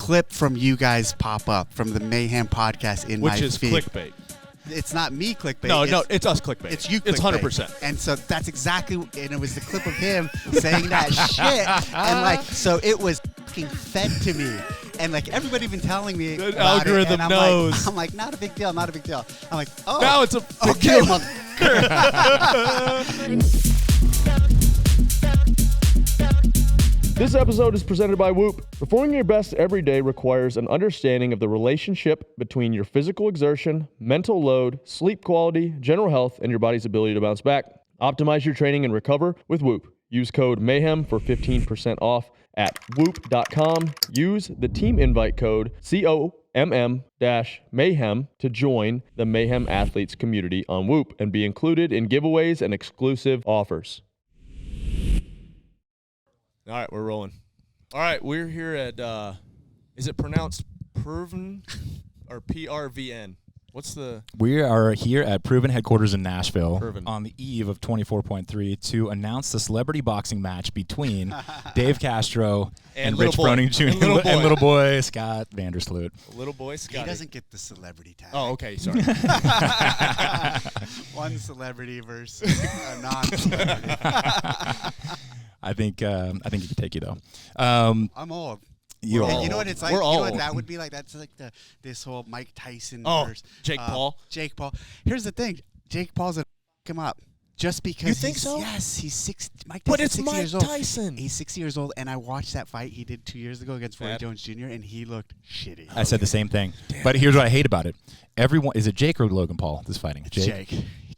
clip from you guys pop up from the Mayhem podcast in my feed. Which is clickbait. It's not me clickbait. No, it's us clickbait. It's you clickbait. It's 100%. And so that's exactly, and it was the clip of him saying that shit. And like, so it was fucking fed to me. And like everybody been telling me the about algorithm it, and knows. I'm like, not a big deal, not a big deal. I'm like, oh. Now it's a big okay, deal. This episode is presented by Whoop. Performing your best every day requires an understanding of the relationship between your physical exertion, mental load, sleep quality, general health, and your body's ability to bounce back. Optimize your training and recover with Whoop. Use code MAYHEM for 15% off at whoop.com. Use the team invite code COMM-MAYHEM to join the Mayhem Athletes community on Whoop and be included in giveaways and exclusive offers. All right, we're rolling. All right, we're here at, is it pronounced Proven or PRVN? What's the? We are here at Proven headquarters in Nashville Proven. On the eve of 24.3 to announce the celebrity boxing match between Dave Castro and Rich Froning Jr. and little boy Scott Vandersloot. Little boy Scott. He doesn't get the celebrity tag. Oh, okay, sorry. One celebrity versus a non-celebrity. I think he can take you though. I'm old. You know what it's like? We're you all know what old. that would be like? That's like this whole Mike Tyson versus Jake Paul. Jake Paul. Here's the thing. Jake Paul's a him up. Just because You think so? Yes, he's 6. Mike But Tyson's it's 60 Mike years old. Tyson. He's 60 years old, and I watched that fight he did 2 years ago against Roy Jones Jr., and he looked shitty. I said the same thing. But here's what I hate about it. Everyone, is it Jake or Logan Paul that's fighting? Jake.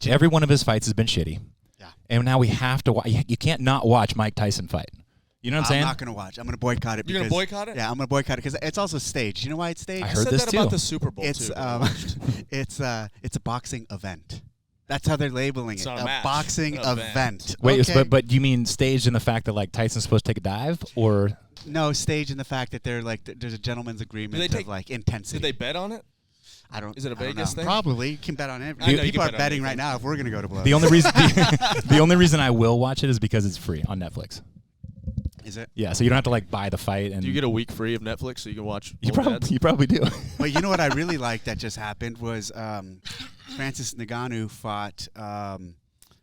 Every one of his fights has been shitty. Yeah. And now we have to watch. You can't not watch Mike Tyson fight. You know what I'm saying? I'm not going to watch. I'm going to boycott it. You're going to boycott it? Yeah, I'm going to boycott it because it's also staged. You know why it's staged? I I heard said this that too. about the Super Bowl, It's too. it's a boxing event. That's how they're labeling It's it. not a A match. boxing event. Wait, Okay. but you mean staged in the fact that like Tyson's supposed to take a dive, or No, staged in the fact that they're like there's a gentleman's agreement of like intensity. Did they bet on it? I don't. Is it a I don't Vegas know. thing? Probably. You can bet on everything. I know you People can are bet on betting right anything. now if we're gonna go to blows. the only reason the only reason I will watch it is because it's free on Netflix. Is it? Yeah, so you don't have to like buy the fight. And Do you get a week free of Netflix so you can watch you old ads? probably do. But you know what I really liked that just happened was Francis Ngannou fought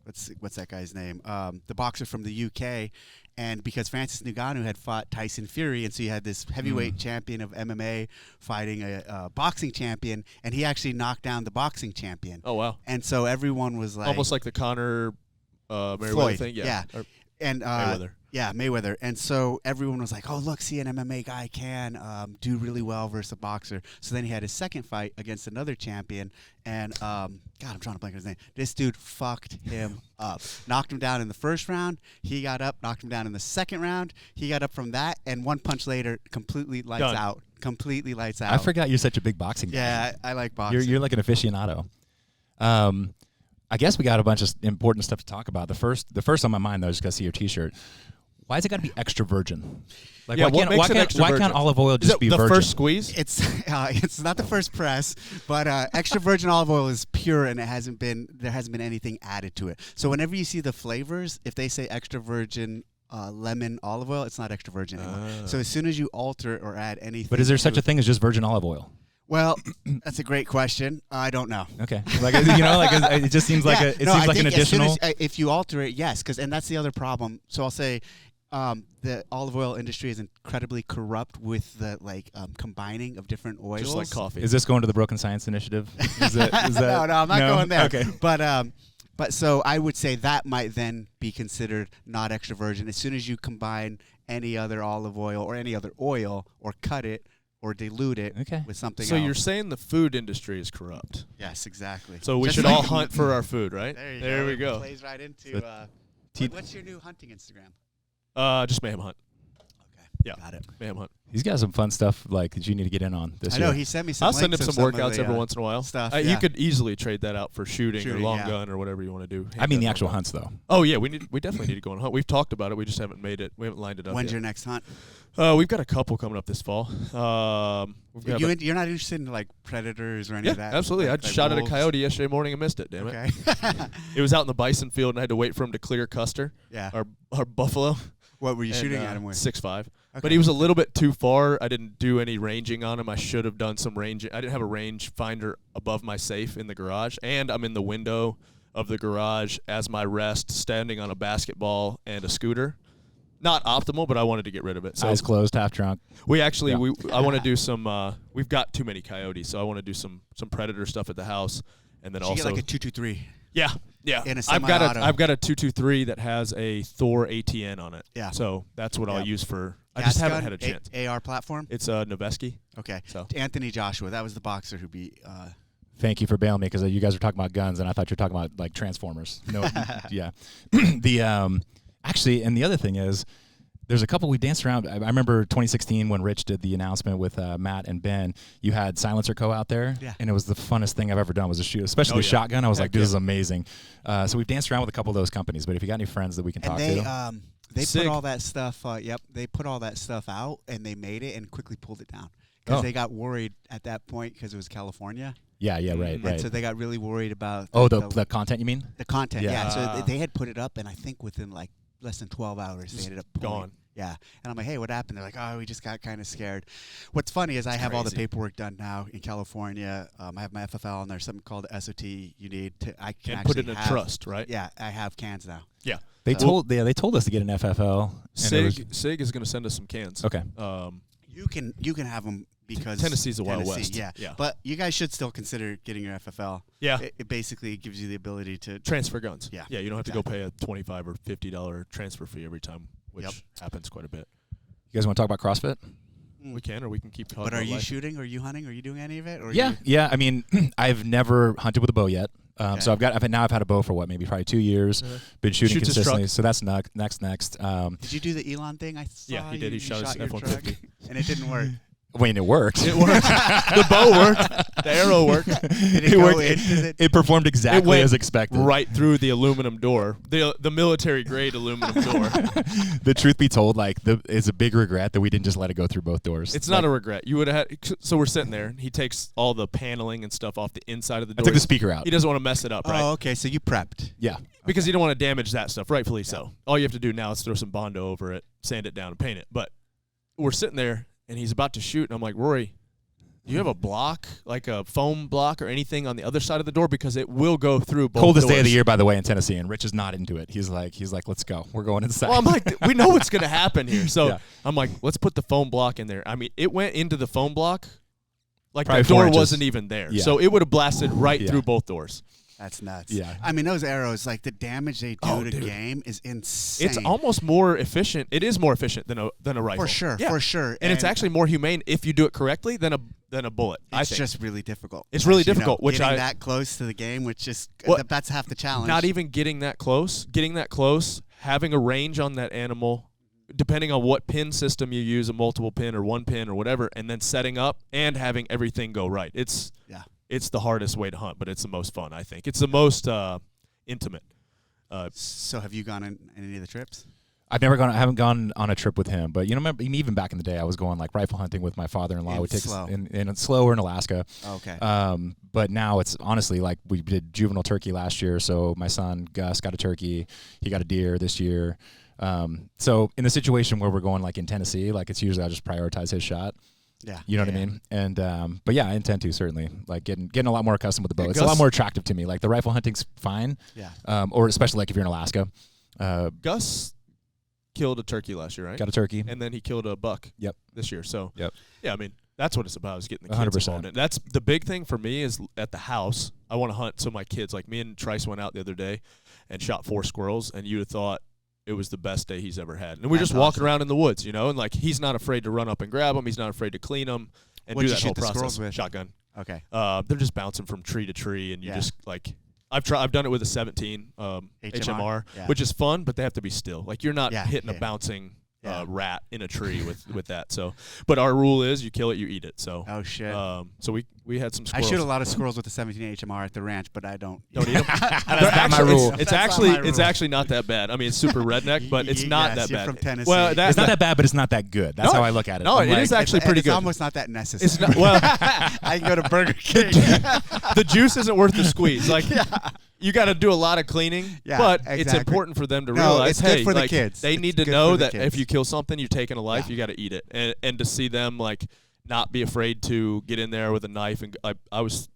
what's that guy's name? The boxer from the UK. And because Francis Ngannou had fought Tyson Fury, and so you had this heavyweight champion of MMA fighting a boxing champion, and he actually knocked down the boxing champion. Oh, wow. And so everyone was like, Almost like the Conor Mayweather Floyd thing? yeah. Or And Mayweather. Yeah, Mayweather. And so everyone was like, oh, look, see, an MMA guy can do really well versus a boxer. So then he had his second fight against another champion. And, God, I'm trying to blank on his name. This dude fucked him up. Knocked him down in the first round. He got up, knocked him down in the second round. He got up from that. And one punch later, completely lights Done. out. Completely lights out. I forgot you're such a big boxing guy. Yeah, I like boxing. You're like an aficionado. I guess we got a bunch of important stuff to talk about. The first on my mind though is to see your T-shirt. Why has it got to be extra virgin? Like, Yeah, why what makes it extra why virgin? can't olive oil just be the virgin? first squeeze? It's not the first press, but extra virgin olive oil is pure, and there hasn't been anything added to it. So whenever you see the flavors, if they say extra virgin lemon olive oil, it's not extra virgin anymore. So as soon as you alter it or add anything, But is there such a thing as just virgin olive oil? Well, that's a great question. I don't know. Okay, like it just seems like Yeah, it no, I seems like an think as soon additional. as, if you alter it, yes, and that's the other problem. So I'll say. The olive oil industry is incredibly corrupt with the combining of different oils. Just like coffee. Is this going to the Broken Science Initiative? Is that no, I'm not going there. Okay. But so I would say that might then be considered not extra virgin. As soon as you combine any other olive oil or any other oil or cut it or dilute it with something So else. you're saying the food industry is corrupt. Yes, exactly. So we Just should like- all hunt for our food, right? There we go. Plays right into. What's your new hunting Instagram? Just Mayhem Hunt. Okay. Yeah. Got it. Mayhem Hunt. He's got some fun stuff that you need to get in on this I year. know he sent me some. I'll send him links some of workouts of the, every once in a while. Stuff. You yeah. could easily trade that out for shooting or long yeah. gun or whatever you want to do. I mean the Handgun actual workout. hunts though. Oh yeah, we definitely need to go on a hunt. We've talked about it. We just haven't made it. We haven't lined it up. When's yet. your next hunt? We've got a couple coming up this fall. You're not interested in like predators or any of that? Absolutely. I Like shot at a wolves? coyote yesterday morning and missed it. Damn Okay. it! It was out in the bison field, and I had to wait for him to clear Custer. Yeah. Our buffalo. What were you shooting at him with? 6.5. Okay. But he was a little bit too far. I didn't do any ranging on him. I should have done some ranging. I didn't have a range finder above my safe in the garage, and I'm in the window of the garage as my rest, standing on a basketball and a scooter. Not optimal, but I wanted to get rid of it. So Eyes closed, half drunk. we actually, I want to do some. We've got too many coyotes, so I want to do some predator stuff at the house, and then You also get like a 223. yeah. In a I've got semi-auto. a 223 that has a Thor ATN on it. Yeah. So that's what I'll use for. I Gas just haven't gun, had a chance. AR platform. It's a Noveski. Okay. So Anthony Joshua, that was the boxer who beat. Thank you for bailing me because you guys were talking about guns and I thought you were talking about like Transformers. No, yeah. The actually, and the other thing is, there's a couple we danced around. I remember 2016 when Rich did the announcement with Matt and Ben. You had Silencer Co. out there, and it was the funnest thing I've ever done was to shoot, especially shotgun. I was like, this is amazing. So we've danced around with a couple of those companies. But if you got any friends that we can talk to. They put all that stuff. They put all that stuff out and they made it and quickly pulled it down because they got worried at that point because it was California. Yeah, right. And so they got really worried about. The content you mean? The content, yeah. So they had put it up, and I think within like less than 12 hours they ended up gone. Yeah, and I'm like, hey, what happened? They're like, oh, we just got kind of scared. What's funny is I have all the paperwork done now in California. I have my FFL, and there's something called the SOT you need to. I can put it in a trust, right? Yeah, I have cans now. Yeah. They told us to get an FFL. SIG is going to send us some cans. Okay. You can have them because Tennessee's the Wild West. Yeah. But you guys should still consider getting your FFL. Yeah. It basically gives you the ability to transfer guns. Yeah. Yeah. You don't have to go pay a $25 or $50 transfer fee every time, which happens quite a bit. You guys want to talk about CrossFit? We can, or we can keep talking. But are you life. shooting? Are you hunting? Are you doing any of it? Or Yeah. I mean, I've never hunted with a bow yet. So I've had a bow for probably 2 years. Been shooting Shoots his consistently. truck. So that's next. Did you do the Elon thing? I saw. Yeah, he did. He shot his your F-150. truck, and it didn't work. It worked. It worked. The bow worked. The arrow worked. Did it go into it performed exactly as expected. Right through the aluminum door, the military grade aluminum door. The truth be told, it's a big regret that we didn't just let it go through both doors. It's not a regret. You would have had. So we're sitting there. He takes all the paneling and stuff off the inside of the door. I took the speaker out. He doesn't want to mess it up, right? Oh, okay. So you prepped. Yeah. Because you don't want to damage that stuff, rightfully so. All you have to do now is throw some Bondo over it, sand it down, and paint it. But we're sitting there, and he's about to shoot, and I'm like, Rory, do you have a block, like a foam block or anything on the other side of the door? Because it will go through both Coldest doors. day of the year, by the way, in Tennessee, and Rich is not into it. He's like, let's go. We're going inside. Well, I'm like, we know what's going to happen here. So I'm like, let's put the foam block in there. I mean, it went into the foam block like Probably the 4 door inches. wasn't even there. Yeah. So it would have blasted right through both doors. That's nuts. Yeah. I mean, those arrows, like the damage they do to game is insane. It's almost more efficient. It is more efficient than a rifle. For sure. Yeah. For sure. And it's actually more humane if you do it correctly than a bullet. It's just really difficult. It's really difficult. Which getting that close to the game, which is that's half the challenge. Not even getting that close. Having a range on that animal, depending on what pin system you use, a multiple pin or one pin or whatever, and then setting up and having everything go right. It's the hardest way to hunt, but it's the most fun, I think. It's the most intimate. So have you gone on any of the trips? I haven't gone on a trip with him, but remember, even back in the day, I was going like rifle hunting with my father-in-law. We take in slower in Alaska. Oh, okay. But now it's honestly like we did juvenile turkey last year, so my son Gus got a turkey, he got a deer this year. So in the situation where we're going like in Tennessee, like it's usually I just prioritize his shot. Yeah. You know what I mean? And but yeah, I intend to certainly like getting a lot more accustomed with the bow. It's a lot more attractive to me. Like the rifle hunting's fine. Yeah. Or especially like if you're in Alaska. Gus killed a turkey last year, right? Got a turkey. And then he killed a buck this year. So yeah, I mean, that's what it's about, is getting the kids 100%. involved. And that's the big thing for me is at the house, I want to hunt. So my kids, like me and Trice went out the other day and shot 4 squirrels, and you'd have thought it was the best day he's ever had. And we're just walking around in the woods, and like he's not afraid to run up and grab them. He's not afraid to clean them and do that whole process. Squirrels with? Shotgun. Okay. They're just bouncing from tree to tree, and you just like I've done it with a 17 HMR, which is fun, but they have to be still. Like you're not hitting a bouncing rat in a tree with that. So, but our rule is you kill it, you eat it. So oh shit. So we had some squirrels. I shoot a lot of squirrels with the 17 HMR at the ranch, but I don't eat them. That's not my rule. It's actually not that bad. I mean, it's super redneck, but it's not that bad. From Tennessee. Well, it's not that bad, but it's not that good. That's how I look at it. No, it is actually pretty good. It's almost not that necessary. It's not, well, I can go to Burger King. The juice isn't worth the squeeze. Like you got to do a lot of cleaning, but it's important for them to realize, it's good hey, for the like, kids. they It's need to good know for the that kids. if you kill something, you're taking a life, you got to eat it. And to see them, like, not be afraid to get in there with a knife. And I was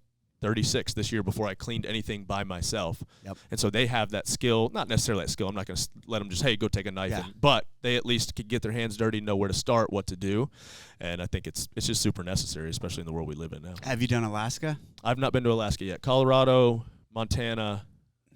36 this year before I cleaned anything by myself. Yep. And so they have that skill, not necessarily that skill. I'm not going to let them just, hey, go take a knife. But they at least could get their hands dirty, know where to start, what to do. And I think it's just super necessary, especially in the world we live in now. Have you done Alaska? I've not been to Alaska yet. Colorado, Montana,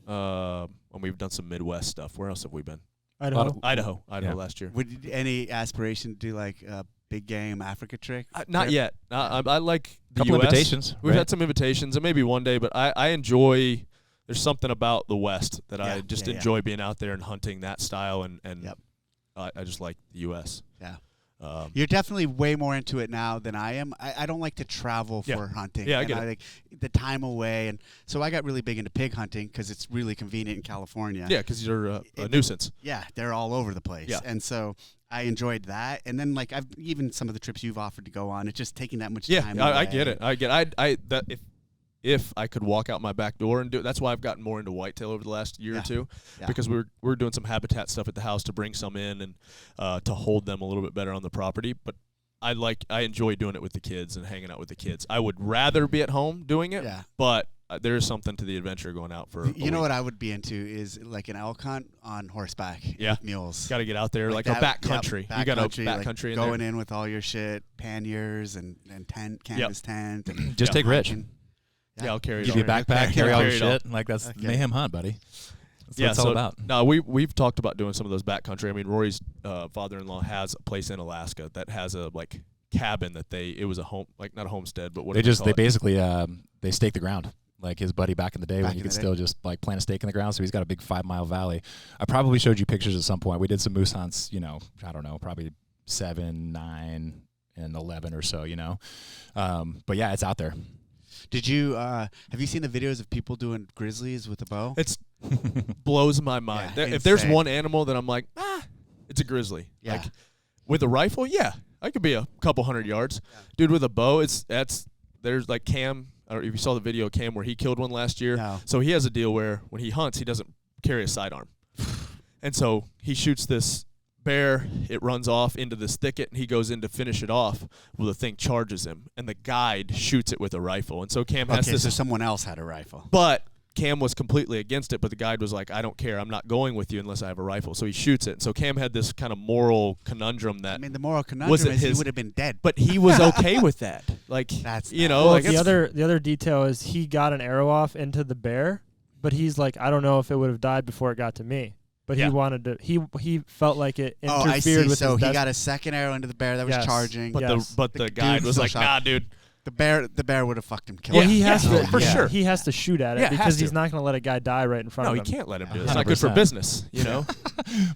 and we've done some Midwest stuff. Where else have we been? Idaho last year. Would any aspiration to do like a big game Africa trip? Not yet. I like the Couple US. invitations. We've had some invitations, and maybe one day. But I enjoy. There's something about the West that I just enjoy being out there and hunting that style, and I just like the U.S. Yeah. You're definitely way more into it now than I am. I don't like to travel for hunting. Yeah, I get it. Like the time away, and so I got really big into pig hunting because it's really convenient in California. Yeah, because you're a nuisance. Yeah, they're all over the place. Yeah. And so I enjoyed that. And then like even some of the trips you've offered to go on, it's just taking that much time. Yeah, I get it. If I could walk out my back door and do it, that's why I've gotten more into whitetail over the last year or two, because we're doing some habitat stuff at the house to bring some in and to hold them a little bit better on the property. But I enjoy doing it with the kids and hanging out with the kids. I would rather be at home doing it, but there is something to the adventure going out for. You know what I would be into is like an elk hunt on horseback. With mules. Got to get out there like a backcountry. You got a backcountry in going there. in with all your shit, panniers and tent, canvas tent, and just take Rich. Yeah, I'll carry it. Give you a backpack, carry all your shit. All. Like that's Mayhem hunt, buddy. That's what it's all about. No, we've talked about doing some of those backcountry. I mean, Rory's father-in-law has a place in Alaska that has a like cabin that it was a home, like not a homestead, but what they basically they stake the ground. Like his buddy back in the day when you could still just like plant a stake in the ground. So he's got a big 5-mile valley. I probably showed you pictures at some point. We did some moose hunts, I don't know, probably 7, 9, and 11 or so, But yeah, it's out there. Did you have you seen the videos of people doing grizzlies with a bow? It's blows my mind. If there's one animal that I'm like, it's a grizzly. Yeah. Like with a rifle, I could be a couple 100 yards. Yeah. Dude, with a bow, there's like Cam. I don't know if you saw the video of Cam where he killed one last year. No. So he has a deal where when he hunts, he doesn't carry a sidearm. And so he shoots this bear, it runs off into this thicket, and he goes in to finish it off. Well, the thing charges him, and the guide shoots it with a rifle. And so Cam has this. So someone else had a rifle. But Cam was completely against it, but the guide was like, I don't care. I'm not going with you unless I have a rifle. So he shoots it. And so Cam had this kind of moral conundrum that. I mean, the moral conundrum is he would have been dead. But he was okay with that. Like, that's like the other detail is he got an arrow off into the bear, but he's like, I don't know if it would have died before it got to me. But he wanted to. He felt like it interfered I see. with. So he got a second arrow into the bear that was charging. But the guide was like, nah, dude. The bear would have fucked him. Well, he has to for sure. He has to shoot at it because he's not going to let a guy die right in front of him. No, he can't let him do it. It's not good for business,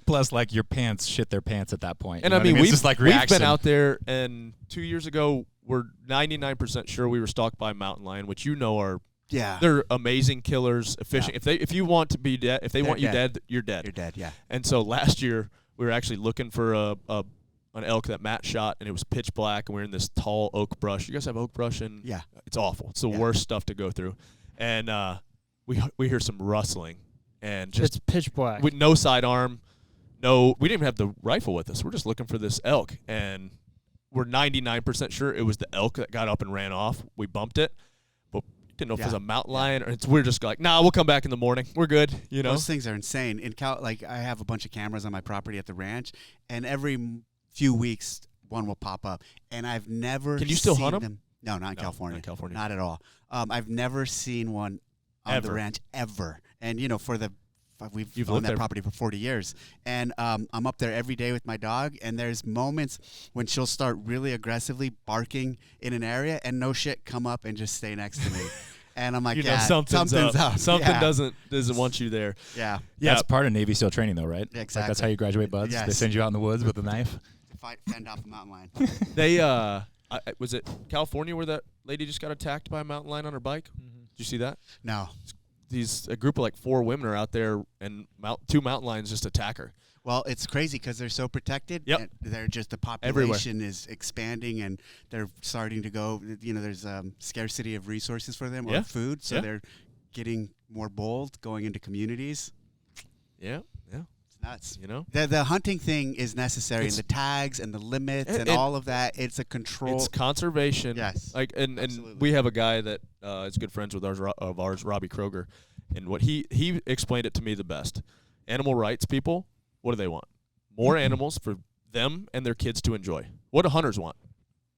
Plus, like your pants shit their pants at that point. And I mean, it's just like we've been out there, and 2 years ago, we're 99% sure we were stalked by a mountain lion, which are. Yeah, they're amazing killers, efficient. Yeah. If you want to be dead, if they want you dead, you're dead. You're dead. Yeah. And so last year we were actually looking for an elk that Matt shot, and it was pitch black, and we were in this tall oak brush. You guys have oak brush, and it's awful. It's the worst stuff to go through. And we hear some rustling, and just it's pitch black with no sidearm. No, we didn't even have the rifle with us. We're just looking for this elk, and we're 99% sure it was the elk that got up and ran off. We bumped it. Didn't know if it was a mountain lion or we're just like, nah, we'll come back in the morning. We're good. Those things are insane. In like I have a bunch of cameras on my property at the ranch, and every few weeks one will pop up, and I've never. Can you still seen hunt them? No, not in California. Not in California. Not at all. I've never seen one on the ranch ever. And we've owned that property for 40 years, and I'm up there every day with my dog, and there's moments when she'll start really aggressively barking in an area, and no shit, come up and just stay next to me. And I'm like, something's up. Something doesn't want you there. Yeah. That's part of Navy SEAL training, though, right? Exactly. Like that's how you graduate buds. Yes. They send you out in the woods with a knife. Fend off the mountain lion. They was it California where that lady just got attacked by a mountain lion on her bike? Mm-hmm. Did you see that? No. A group of like 4 women are out there, and 2 mountain lions just attack her. Well, it's crazy because they're so protected. Yep. And they're just the population is expanding, and they're starting to go. There's scarcity of resources for them or food, so they're getting more bold, going into communities. Yeah. It's nuts. You know? The hunting thing is necessary, and the tags and the limits and all of that. It's a control. It's conservation. Yes. Like and we have a guy that is good friends with ours, Robbie Kroger, and what he explained it to me the best. Animal rights people, what do they want? More animals for them and their kids to enjoy. What do hunters want?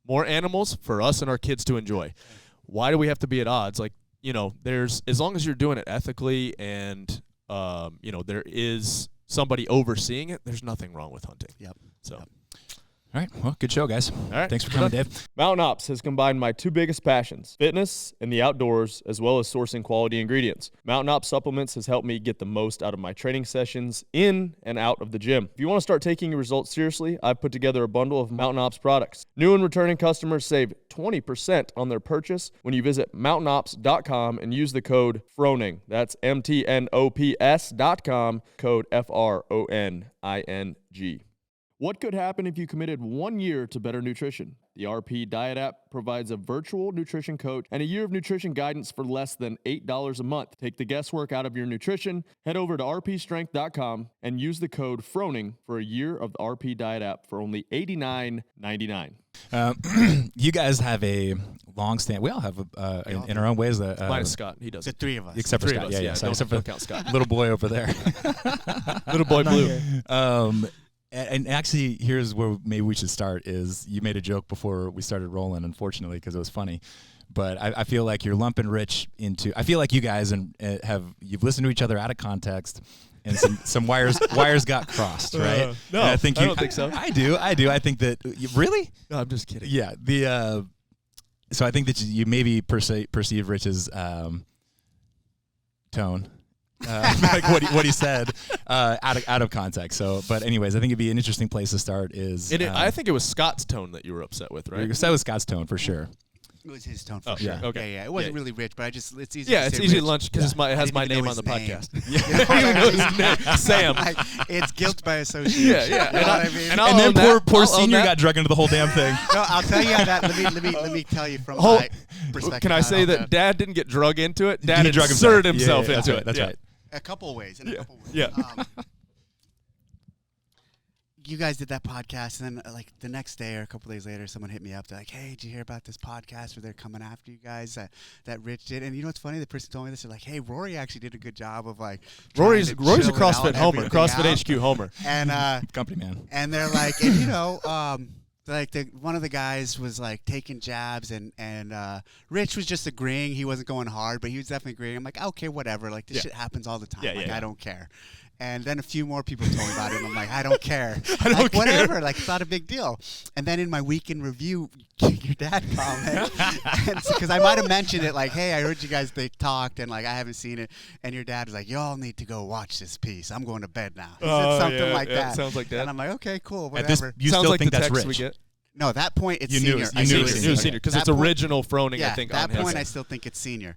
More animals for us and our kids to enjoy. Why do we have to be at odds? Like, you know, there's as long as you're doing it ethically and you know, there is somebody overseeing it, there's nothing wrong with hunting. Yep. So Yep. All right. Well, good show, guys. All right. Thanks for coming, Dave. Mountain Ops has combined my two biggest passions, fitness and the outdoors, as well as sourcing quality ingredients. Mountain Ops Supplements has helped me get the most out of my training sessions in and out of the gym. If you want to start taking your results seriously, I've put together a bundle of Mountain Ops products. New and returning customers save 20% on their purchase when you visit mountainops.com and use the code FRONING. That's MTNOPS.com, code FRONING. What could happen if you committed 1 year to better nutrition? The RP Diet app provides a virtual nutrition coach and a year of nutrition guidance for less than $8 a month. Take the guesswork out of your nutrition. Head over to rpstrength.com and use the code FRONING for a year of the RP Diet app for only $89.99. You guys have a long stand. We all have in our own ways. Minus Scott, he does. The three of us. Except for Three of Scott. us, Yeah. So Don't except for count Scott. little boy over there. Little boy blue. And actually, here's where maybe we should start is you made a joke before we started rolling, unfortunately, because it was funny. But I feel like you're lumping Rich into – I feel like you guys you've listened to each other out of context, and some wires got crossed, right? No, and I don't think so. I do. I think that – really? No, I'm just kidding. Yeah. So I think that you maybe perceive Rich's tone – like what he said out of context. So, but anyways, I think it'd be an interesting place to start. I think it was Scott's tone that you were upset with, right? That was Scott's tone for sure. It was his tone for Oh, sure. yeah. Okay. Yeah. It wasn't really Rich, but it's easy. Yeah, to it's say easy Rich. to lunch because it has I my didn't even name know on the his name. podcast. Yeah. You know his name, Sam. It's guilt by association. Yeah. You know what I mean? And And then poor I'll own senior that. got drug into the whole damn thing. No, I'll tell you that. Let me tell you from my perspective. Can I say how that Dad didn't get drug into it? Dad He drug inserted himself. himself Yeah, into it. That's right. a couple ways. Yeah. You guys did that podcast, and then like the next day or a couple days later, someone hit me up. They're like, "Hey, did you hear about this podcast where they're coming after you guys that Rich did?" And you know what's funny? The person told me this. They're like, "Hey, Rory actually did a good job of like Rory's a trying to chill it out CrossFit and homer, everything CrossFit out." HQ homer. And Company man. and they're like, and you know, like one of the guys was like taking jabs, and Rich was just agreeing. He wasn't going hard, but he was definitely agreeing. I'm like, okay, whatever. Like this shit happens all the time. Yeah, like yeah. I don't care. And then a few more people told me about it, and I'm like, I don't care. I don't like, care. whatever. Like, it's not a big deal. And then in my weekend review, your dad commented, because I might have mentioned it, like, hey, I heard you guys, they talked, and, like, I haven't seen it. And your dad was like, y'all need to go watch this piece. I'm going to bed now. He said something like that. Sounds like that. And I'm like, okay, cool, At this, whatever. you Sounds still like think the that's text Rich? we get. No, at that point, it's You knew senior. it. I You knew knew it was it. senior. Senior, because That it's point- original Froning, Yeah, I think, that on point, his. I still think it's senior.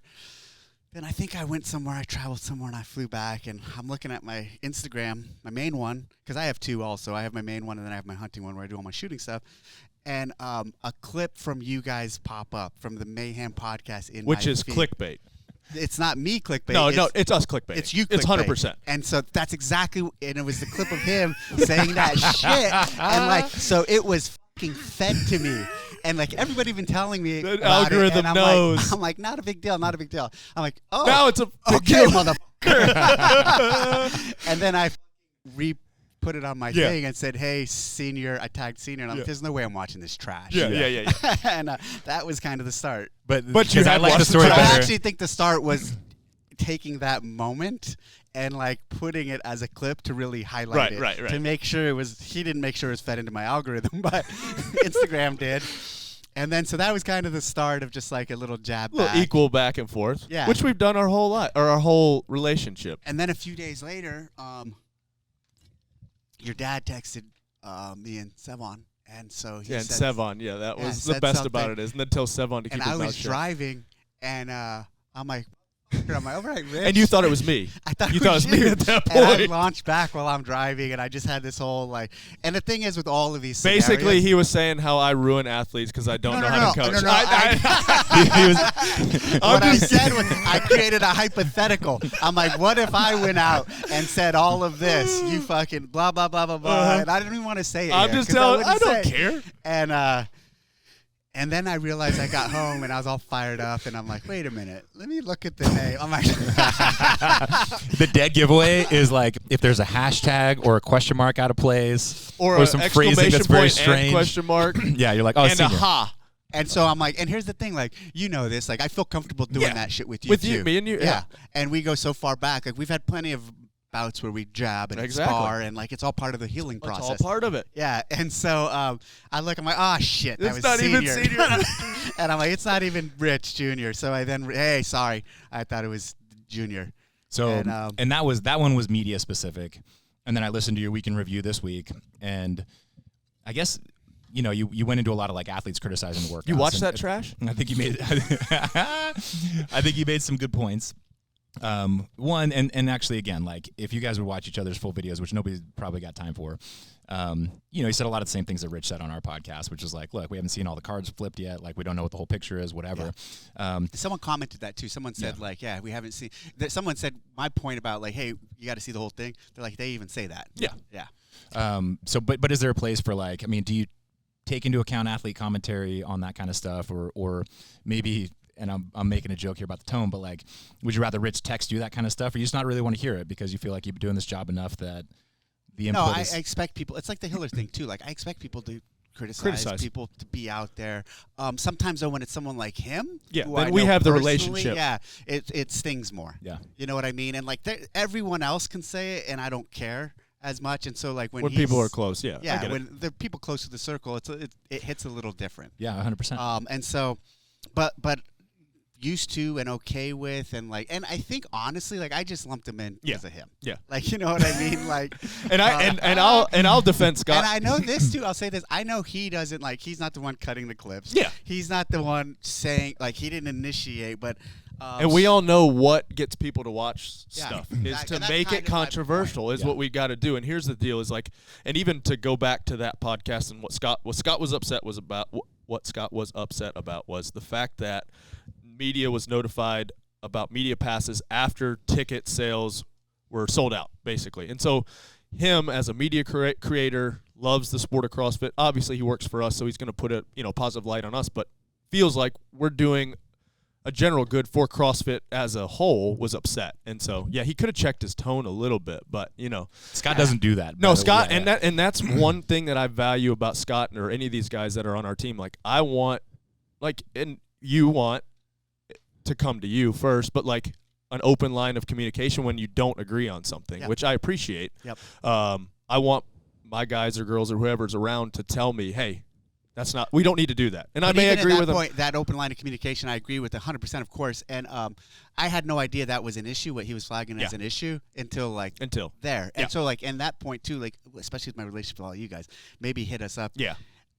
Then I think I went somewhere, I traveled somewhere, and I flew back, and I'm looking at my Instagram, my main one, because I have two also. I have my main one, and then I have my hunting one where I do all my shooting stuff. And a clip from you guys pop up from the Mayhem podcast in Which my is feed. clickbait. It's not me clickbait. No, it's, it's us clickbait. It's you clickbait. It's 100%. And so that's exactly, and it was the clip of him saying that shit. And like, so it was fucking fed to me. And like everybody been telling me The about algorithm it, and knows. I'm like, not a big deal, not a big deal. I'm like, oh, Now it's a big okay, deal. motherfucker. And then I put it on my Yeah. thing and said, hey, senior, I tagged senior, and I'm like, there's no way I'm watching this trash. Yeah. And that was kind of the start. But you because I had like the watched the story track. I better. actually think the start was taking that moment and like putting it as a clip to really highlight it. Right. To make sure it was, he didn't make sure it was fed into my algorithm, but Instagram did. And then, so that was kind of the start of just like a little jab A little back. equal back and forth. Yeah. Which we've done our whole life, or our whole relationship. And then a few days later, your dad texted me and Sevon. And so he And said, Sevon, that was the said best something. about it, is and then tell Sevon to keep and his I mouth was shut. driving, and I'm like, I'm like, all right, Rich. And you thought it was me. I thought you it thought was it was me you. at that And I point. launched back while I'm driving, and I just had this whole like. And the thing is, with all of these, Basically, scenarios, he was saying how I ruin athletes because I don't know how to coach. No. I'm What I just said was, I created a hypothetical. I'm like, what if I went out and said all of this? You fucking blah blah blah blah blah. And I didn't even want to say it. I'm here, just 'cause telling. wouldn't I don't say. care. And then I realized I got home and I was all fired up, and I'm like, wait a minute, let me look at the name. I'm like, The dead giveaway is like if there's a hashtag or a question mark out of place Or some an phrasing that's very exclamation point and strange. question mark. Yeah, you're like, oh, and a senior. ha. and so I'm like, and here's the thing, like, you know this, like, I feel comfortable doing Yeah. that shit with you With too. you, me and you, yeah. And we go so far back, like, we've had plenty of bouts where we jab and Exactly. spar, and like, it's all part of the healing It's process. all part of it. Yeah, and so I look, I'm like, oh shit, that It's was not even senior. senior. And I'm like, it's not even Rich Jr. So I then, hey, sorry, I thought it was Junior. So And, that one was media specific, and then I listened to your week in review this week, and I guess you went into a lot of like athletes criticizing the workouts. You watched and that trash? I think you made I think you made some good points. One and actually again, like if you guys would watch each other's full videos, which nobody's probably got time for, he said a lot of the same things that Rich said on our podcast, which is like, look, we haven't seen all the cards flipped yet, like we don't know what the whole picture is, whatever. someone commented that too. Someone said we haven't seen. Someone said my point about like, hey, you got to see the whole thing. They're like, they even say that. Yeah. But is there a place for like, I mean, do you take into account athlete commentary on that kind of stuff, or maybe? And I'm making a joke here about the tone, but like, would you rather Rich text you that kind of stuff, or you just not really want to hear it because you feel like you've been doing this job enough that the input No, I is... expect people. It's like the Hiller thing too. Like I expect people to criticize people to be out there. Sometimes though, when it's someone like him, who then I we know have the personally, relationship. Yeah, it stings more. Yeah. You know what I mean? And like everyone else can say it, and I don't care as much. And so like when people are close, I get it. when the people close to the circle, it hits a little different. Yeah, 100%. And so, but used to and okay with, and I think honestly, like I just lumped him in because of him. Yeah. Like, you know what I mean? Like, And I'll defend Scott. and I know this too. I'll say this. I know he doesn't like. He's not the one cutting the clips. Yeah. He's not the one saying like he didn't initiate, but. And we all know what gets people to watch Yeah, stuff exactly. is to And that's make kind it of my controversial is what we got to do. And here's the deal: is like, and even to go back to that podcast and what Scott was upset was about. What Scott was upset about was the fact that media was notified about media passes after ticket sales were sold out, basically. And so, him as a media creator loves the sport of CrossFit. Obviously, he works for us, so he's going to put a positive light on us. But feels like we're doing a general good for CrossFit as a whole, was upset. And so, he could have checked his tone a little bit, but, Scott doesn't do that. No, Scott, and that's one thing that I value about Scott or any of these guys that are on our team. Like, I want, like, and you want to come to you first, but, like, an open line of communication when you don't agree on something, which I appreciate. Yep. I want my guys or girls or whoever's around to tell me, hey, we don't need to do that. And I may agree with them. That open line of communication, I agree with 100%, of course. And I had no idea that was an issue, what he was flagging as an issue until there. And so like in that point too, like especially with my relationship with all you guys, maybe hit us up. Yeah.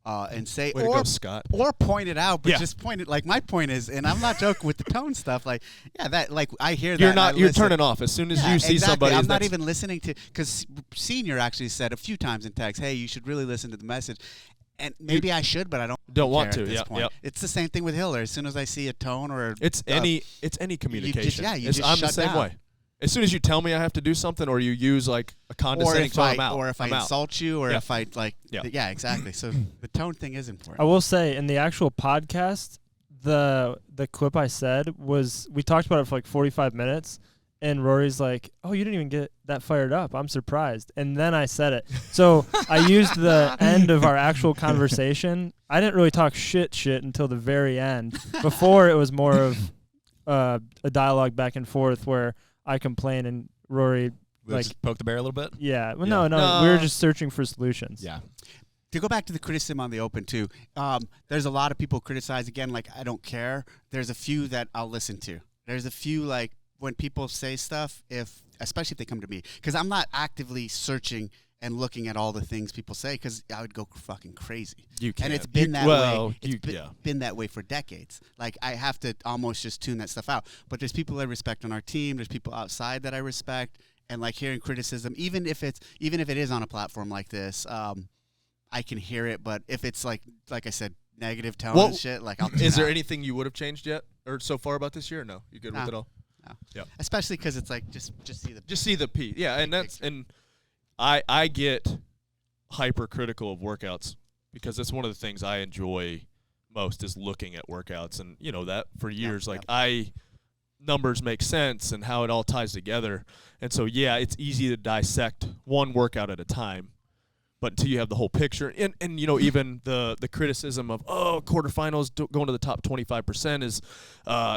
And say, Way to go, Scott. or point it out, but just point it. Like my point is, and I'm not joking with the tone stuff. Like, that, like I hear that. You're turning off as soon as you see somebody. I'm not even listening to, because Senior actually said a few times in text, "Hey, you should really listen to the message." And maybe I should, but I don't want care to. At this point. It's the same thing with Hiller. As soon as I see a tone or it's any communication. I'm the same way. As soon as you tell me I have to do something, or you use like a condescending tone, I'm out. Or if I insult you, or if I like, exactly. So the tone thing is important. I will say in the actual podcast, the clip I said was, we talked about it for like 45 minutes. And Rory's like, oh, you didn't even get that fired up. I'm surprised. And then I said it. So I used the end of our actual conversation. I didn't really talk shit until the very end. Before, it was more of a dialogue back and forth where I complain and Rory just poke the bear a little bit. Yeah. Well, no. We were just searching for solutions. Yeah. To go back to the criticism on the open too, there's a lot of people criticize again. Like I don't care. There's a few that I'll listen to. There's a few like. When people say stuff, especially if they come to me, because I'm not actively searching and looking at all the things people say, because I would go fucking crazy. You can't. And it's been that well, way. It's yeah. been that way for decades. Like, I have to almost just tune that stuff out. But there's people I respect on our team. There's people outside that I respect. And, like, hearing criticism, even if it is on a platform like this, I can hear it. But if it's, like I said, negative tone and shit, like, I'll tune Is there out. anything you would have changed yet or so far about this year? Or no? You good with it all? No. Yeah. Especially because it's like, just see the P. Yeah, and that's and I get hypercritical of workouts because that's one of the things I enjoy most is looking at workouts, and you know that for years numbers make sense and how it all ties together, and so it's easy to dissect one workout at a time, but until you have the whole picture, and you know even the criticism of quarterfinals going to the top 25% is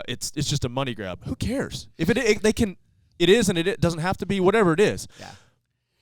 it's just a money grab. Who cares if it is and it doesn't have to be whatever it is. Yeah.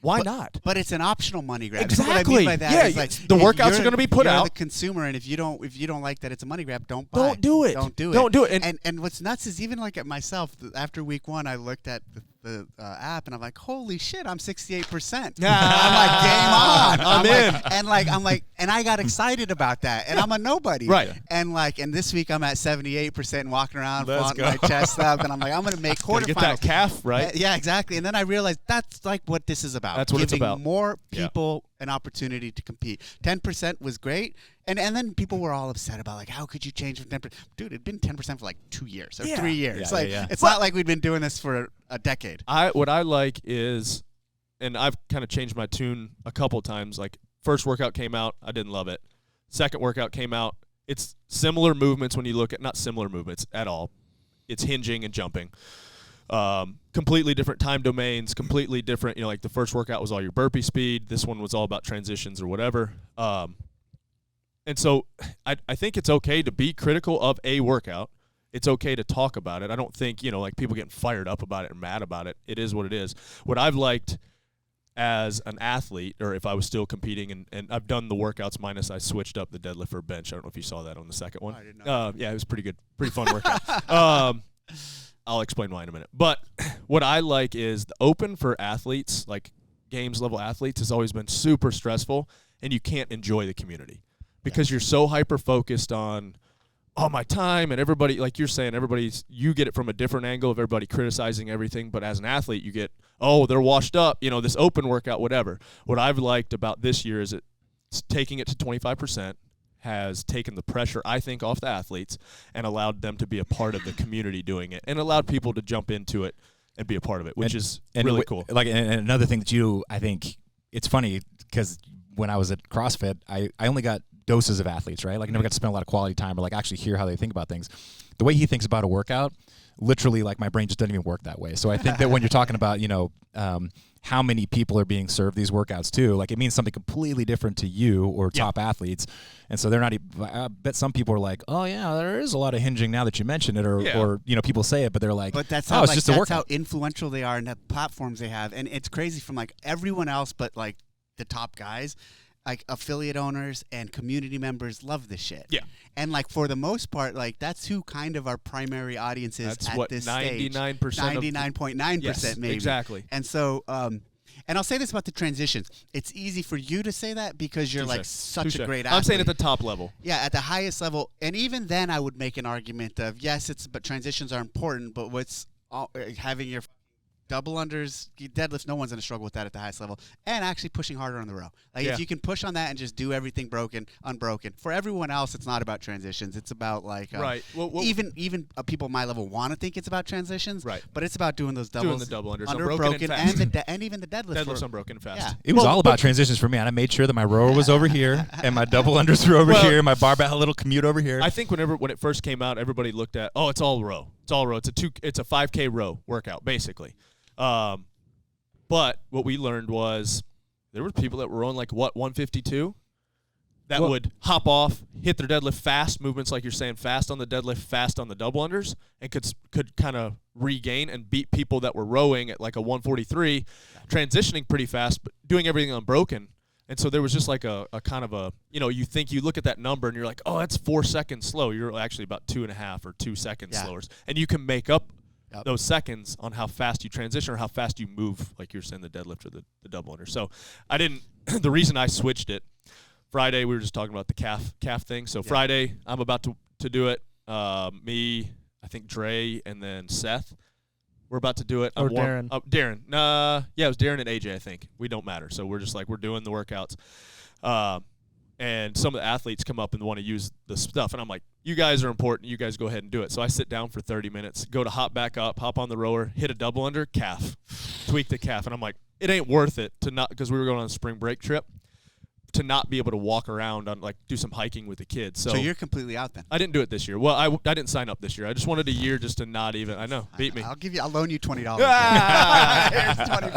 Why not? But it's an optional money grab. Exactly. What I mean by that is like the workouts are going to be put you're out. the consumer, and if you don't like that it's a money grab, don't buy. Don't do it. Don't do it. Don't do it. And what's nuts is even like at myself after week 1, I looked at the app and I'm like, holy shit, I'm 68%. I'm like, game on. I'm in. And I got excited about that, and I'm a nobody. Right. And this week I'm at 78% and walking around flaunting my chest up, and I'm like, I'm going to make quarterfinals. Get that calf right. Yeah, exactly. And then I realized that's like what this is about. That's what it's about. Giving more people an opportunity to compete. 10% was great. And then people were all upset about, like, how could you change from 10%? Dude, it'd been 10% for like 2 years or 3 years. It's not like we'd been doing this for a decade. What I like is, and I've kind of changed my tune a couple times. Like, first workout came out, I didn't love it. Second workout came out, it's similar movements when you look at, not similar movements at all. It's hinging and jumping. Completely different time domains, completely different. You know, like the first workout was all your burpee speed. This one was all about transitions or whatever. And so I think it's okay to be critical of a workout. It's okay to talk about it. I don't think, like people getting fired up about it or mad about it. It is what it is. What I've liked as an athlete, or if I was still competing, and I've done the workouts minus I switched up the deadlift for bench. I don't know if you saw that on the second one. I did not. Yeah, it was pretty good. Pretty fun workout. I'll explain why in a minute. But what I like is the open for athletes, like games level athletes, has always been super stressful, and you can't enjoy the community. Because you're so hyper-focused on, my time, and everybody, like you're saying, you get it from a different angle of everybody criticizing everything, but as an athlete, you get, they're washed up, this open workout, whatever. What I've liked about this year is it's taking it to 25%, has taken the pressure, I think, off the athletes and allowed them to be a part of the community doing it and allowed people to jump into it and be a part of it, which is really cool. And another thing that I think it's funny because when I was at CrossFit, I only got doses of athletes, right? Like I never got to spend a lot of quality time or like actually hear how they think about things. The way he thinks about a workout, literally like my brain just doesn't even work that way. So I think that when you're talking about, how many people are being served these workouts too, like it means something completely different to you or top athletes. And so they're not, I bet some people are like, oh yeah, there is a lot of hinging now that you mention it or people say it, but they're like, but that's it's just a workout. How influential they are and the platforms they have. And it's crazy from like everyone else, but like the top guys, like affiliate owners and community members love this shit. Yeah. And like for the most part, like that's who kind of our primary audience is at this stage. 99%. 99.9% maybe. Exactly. And so, and I'll say this about the transitions. It's easy for you to say that because you're like such a great athlete. I'm saying at the top level. Yeah, at the highest level. And even then I would make an argument of, yes, but transitions are important, but what's having your double unders, deadlifts, no one's going to struggle with that at the highest level. And actually pushing harder on the row. Like if you can push on that and just do everything unbroken. For everyone else, it's not about transitions. It's about like right. Even people my level want to think it's about transitions. Right. But it's about doing those doubles. Doing the double unders, unbroken and fast. And even the deadlift. Deadlifts unbroken and fast. Yeah. It was all about transitions for me, and I made sure that my rower was over here and my double unders were over here, my barbell had a little commute over here. I think when it first came out, everybody looked at, it's all row. It's all row. It's a 5K row workout basically. But what we learned was there were people that were rowing like 152 that would hop off, hit their deadlift fast, movements like you're saying, fast on the deadlift, fast on the double unders, and could kind of regain and beat people that were rowing at like a 143, transitioning pretty fast, but doing everything unbroken. And so there was just like a kind of a, you look at that number and you're like, that's 4 seconds slow. You're actually about 2.5 or 2 seconds slower. And you can make up those seconds on how fast you transition or how fast you move, like you're saying, the deadlift or the double under. So I didn't – the reason I switched it, Friday we were just talking about the calf thing. So Friday I'm about to do it. Me, I think Dre, and then Seth. We're about to do it. Or Darren. Darren. Yeah, it was Darren and AJ, I think. We don't matter. So we're just like, we're doing the workouts. And some of the athletes come up and want to use the stuff. And I'm like, you guys are important. You guys go ahead and do it. So I sit down for 30 minutes, go to hop back up, hop on the rower, hit a double under, calf, tweak the calf. And I'm like, it ain't worth it to not, because we were going on a spring break trip, to not be able to walk around on, like, do some hiking with the kids. So you're completely out then. I didn't do it this year. Well, I didn't sign up this year. I just wanted a year just to not even. I know. Beat me. I'll loan you $20.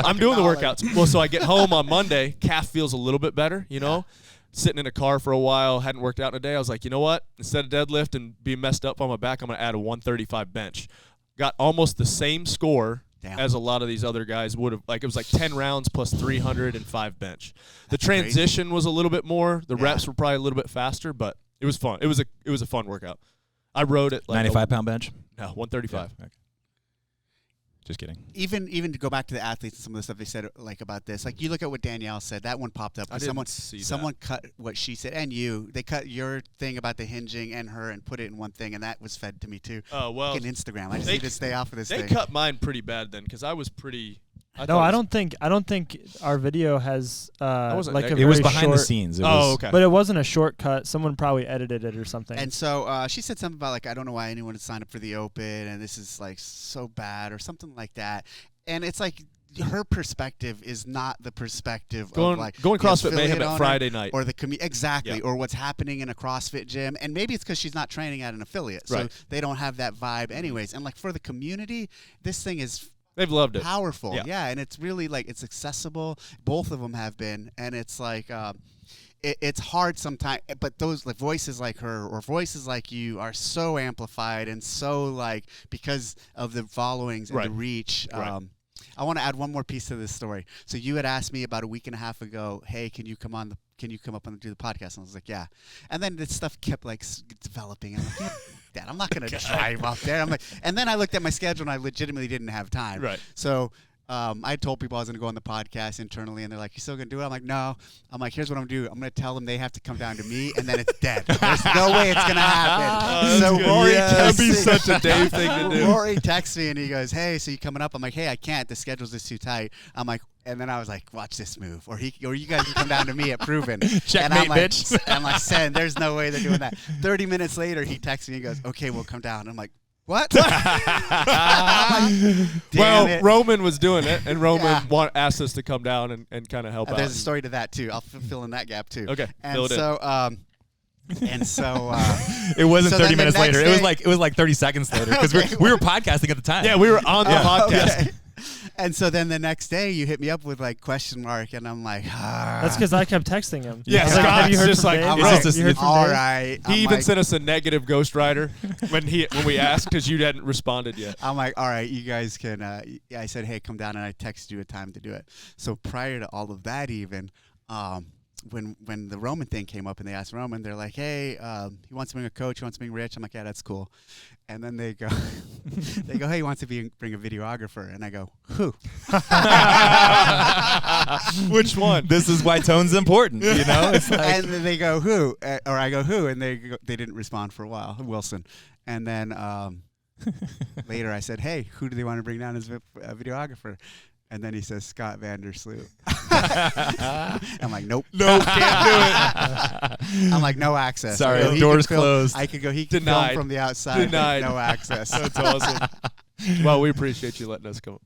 I'm doing the workouts. Well, so I get home on Monday. Calf feels a little bit better, you know. Sitting in a car for a while, hadn't worked out in a day. I was like, you know what? Instead of deadlift and being messed up on my back, I'm going to add a 135 bench. Got almost the same score as a lot of these other guys would have. Like, it was like 10 rounds plus 305 bench. The transition was a little bit more. The reps were probably a little bit faster, but it was fun. It was a fun workout. I rode it like 95-pound bench? No, 135. Yeah. Okay. Just kidding. Even to go back to the athletes and some of the stuff they said, like, about this, like, you look at what Danielle said. That one popped up. Someone cut what she said, and they cut your thing about the hinging and her and put it in one thing, and that was fed to me too. Oh well. Like, Instagram. I just need to stay off of this thing. They cut mine pretty bad then, because I was pretty. I don't think our video has like a it was very behind short, the scenes. It was, okay. But it wasn't a shortcut. Someone probably edited it or something. And so she said something about, like, I don't know why anyone would sign up for the Open, and this is, like, so bad or something like that. And it's like, her perspective is not the perspective of, like, going CrossFit Mayhem at Friday night, or the or what's happening in a CrossFit gym. And maybe it's because she's not training at an affiliate, so they don't have that vibe anyways. And, like, for the community, this thing is. They've loved it. Powerful, yeah, and it's really, like, it's accessible. Both of them have been, and it's like it's hard sometimes. But those, like, voices like her or voices like you are so amplified and so, like, because of the followings and the reach. I want to add one more piece to this story. So you had asked me about a week and a half ago, hey, can you come up and do the podcast? And I was like, yeah. And then this stuff kept, like, developing. And I'm like, Dad, I'm not going to drive up there. I'm like, and then I looked at my schedule and I legitimately didn't have time. Right. So I told people I was going to go on the podcast internally, and they're like, you still going to do it? I'm like, no. I'm like, here's what I'm going to do. I'm going to tell them they have to come down to me, and then it's dead. There's no way it's going to happen. So Rory that'd be such a Dave thing to do. Rory texts me, and he goes, hey, so you coming up? I'm like, hey, I can't. The schedule's just too tight. I'm like, and then I was like, watch this move. Or you guys can come down to me at Proven. Checkmate, bitch. And I'm like, Sen, there's no way they're doing that. 30 minutes later, he texts me and goes, okay, we'll come down. I'm like, what? Well, Roman was doing it, and Roman asked us to come down and kind of help out. There's a story to that, too. I'll fill in that gap, too. Okay, and fill it so, it wasn't 30 minutes later. Day, it was like 30 seconds later, because we were podcasting at the time. Yeah, we were on the podcast. Okay. And so then the next day you hit me up with, like, question mark, and I'm like, That's because I kept texting him. Yeah, Scott's have you heard just from like, Dave? all right. He even sent us a negative ghostwriter when we asked, because you hadn't responded yet. I'm like, all right, you guys can. I said, hey, come down, and I texted you a time to do it. So prior to all of that, even. When the Roman thing came up and they asked Roman, they're like, hey, he wants to bring a coach, he wants to bring Rich. I'm like, yeah, that's cool. And then they go, hey, he wants to bring a videographer. And I go, who? Which one? This is why tone's important, you know? It's like, and then they go, who? Or I go, who? And they didn't respond for a while, Wilson. And then later I said, hey, who do they want to bring down as a videographer? And then he says, Scott Vandersloot. I'm like, nope. Nope, can't do it. I'm like, no access. Sorry, door's closed. I could go, he could Denied. film from the outside. Denied. No access. That's awesome. Well, we appreciate you letting us come.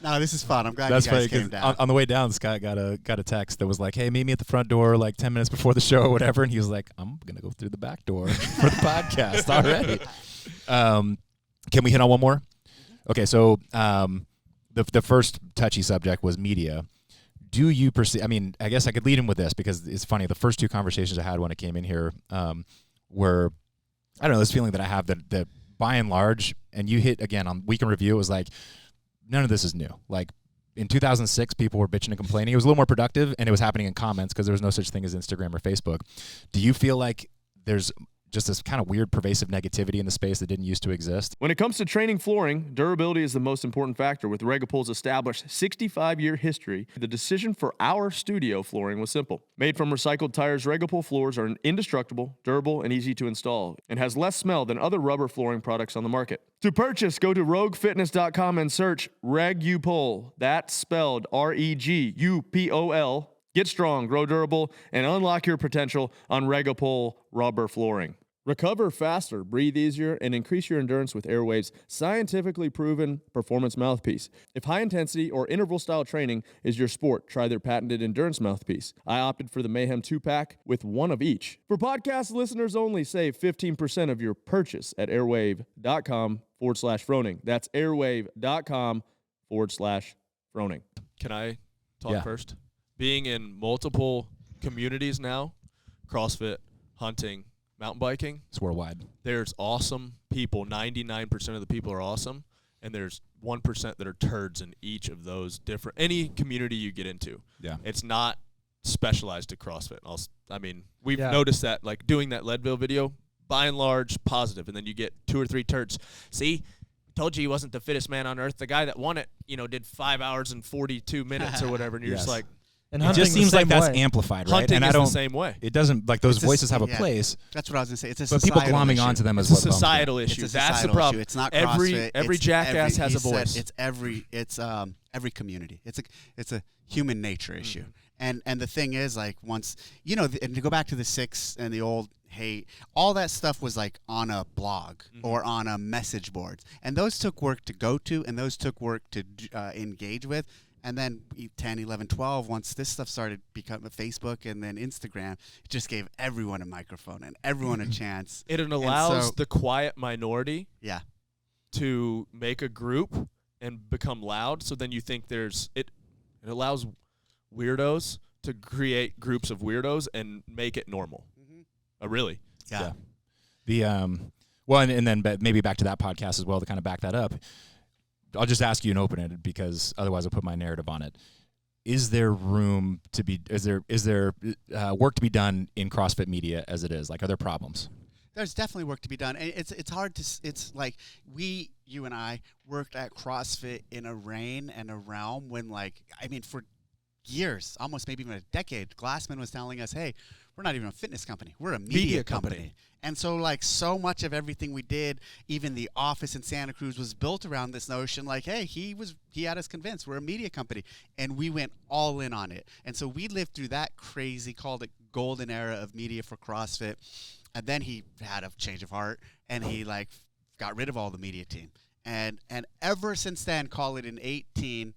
No, this is fun. I'm glad that's you guys funny, came down. on the way down, Scott got a text that was like, hey, meet me at the front door like 10 minutes before the show or whatever. And he was like, I'm going to go through the back door for the podcast already. Can we hit on one more? Okay, so the first touchy subject was media. Do you perceive, I mean, I guess I could lead in with this because it's funny. The first two conversations I had when I came in here were, I don't know, this feeling that I have that by and large, and you hit again on Week in Review, it was like, none of this is new. Like in 2006, people were bitching and complaining. It was a little more productive, and it was happening in comments because there was no such thing as Instagram or Facebook. Do you feel like there's just this kind of weird pervasive negativity in the space that didn't used to exist. When it comes to training flooring, durability is the most important factor. With Regapol's established 65-year history, the decision for our studio flooring was simple. Made from recycled tires, Regapol floors are indestructible, durable, and easy to install, and has less smell than other rubber flooring products on the market. To purchase, go to roguefitness.com and search Regupol. That's spelled REGUPOL. Get strong, grow durable, and unlock your potential on Regapol rubber flooring. Recover faster, breathe easier, and increase your endurance with Airwave's scientifically proven performance mouthpiece. If high-intensity or interval-style training is your sport, try their patented endurance mouthpiece. I opted for the Mayhem 2-pack with one of each. For podcast listeners only, save 15% of your purchase at airwave.com/Froning. That's airwave.com/Froning. Can I talk first? Being in multiple communities now, CrossFit, hunting, mountain biking. It's worldwide. There's awesome people. 99% of the people are awesome, and there's 1% that are turds in each of those different, any community you get into. Yeah. It's not specialized to CrossFit. We've noticed that, like doing that Leadville video, by and large, positive, and then you get 2 or 3 turds. See, told you he wasn't the fittest man on earth. The guy that won it, did 5 hours and 42 minutes or whatever, and you're just like, and it just seems like that's amplified, right? Hunting and is the same way. It doesn't, like, those voices have a place. That's what I was going to say. It's a but people glomming issue. onto them as it's what a societal issue. It's a That's the societal problem. issue. It's not every CrossFit. jackass has a voice. It's every community. It's a human nature issue. And the thing is, like, once and to go back to the 6 and the old hate, all that stuff was like on a blog or on a message board, and those took work to go to, and those took work to engage with. And then 10, 11, 12, once this stuff started becoming Facebook and then Instagram, it just gave everyone a microphone and everyone a chance. It allows the quiet minority to make a group and become loud. So then you think it allows weirdos to create groups of weirdos and make it normal. Really? Yeah. The and then maybe back to that podcast as well to kind of back that up. I'll just ask you and open it because otherwise I'll put my narrative on it. Is there room to be? Is there work to be done in CrossFit media as it is? Like, are there problems? There's definitely work to be done. It's hard to. It's like you and I worked at CrossFit in a reign and a realm when, for years, almost maybe even a decade, Glassman was telling us, "Hey, we're not even a fitness company. We're a media company." And so, so much of everything we did, even the office in Santa Cruz, was built around this notion, hey, he had us convinced we're a media company, and we went all in on it. And so we lived through that crazy, called it golden era of media for CrossFit. And then he had a change of heart, and he got rid of all the media team. And ever since then, call it in 18,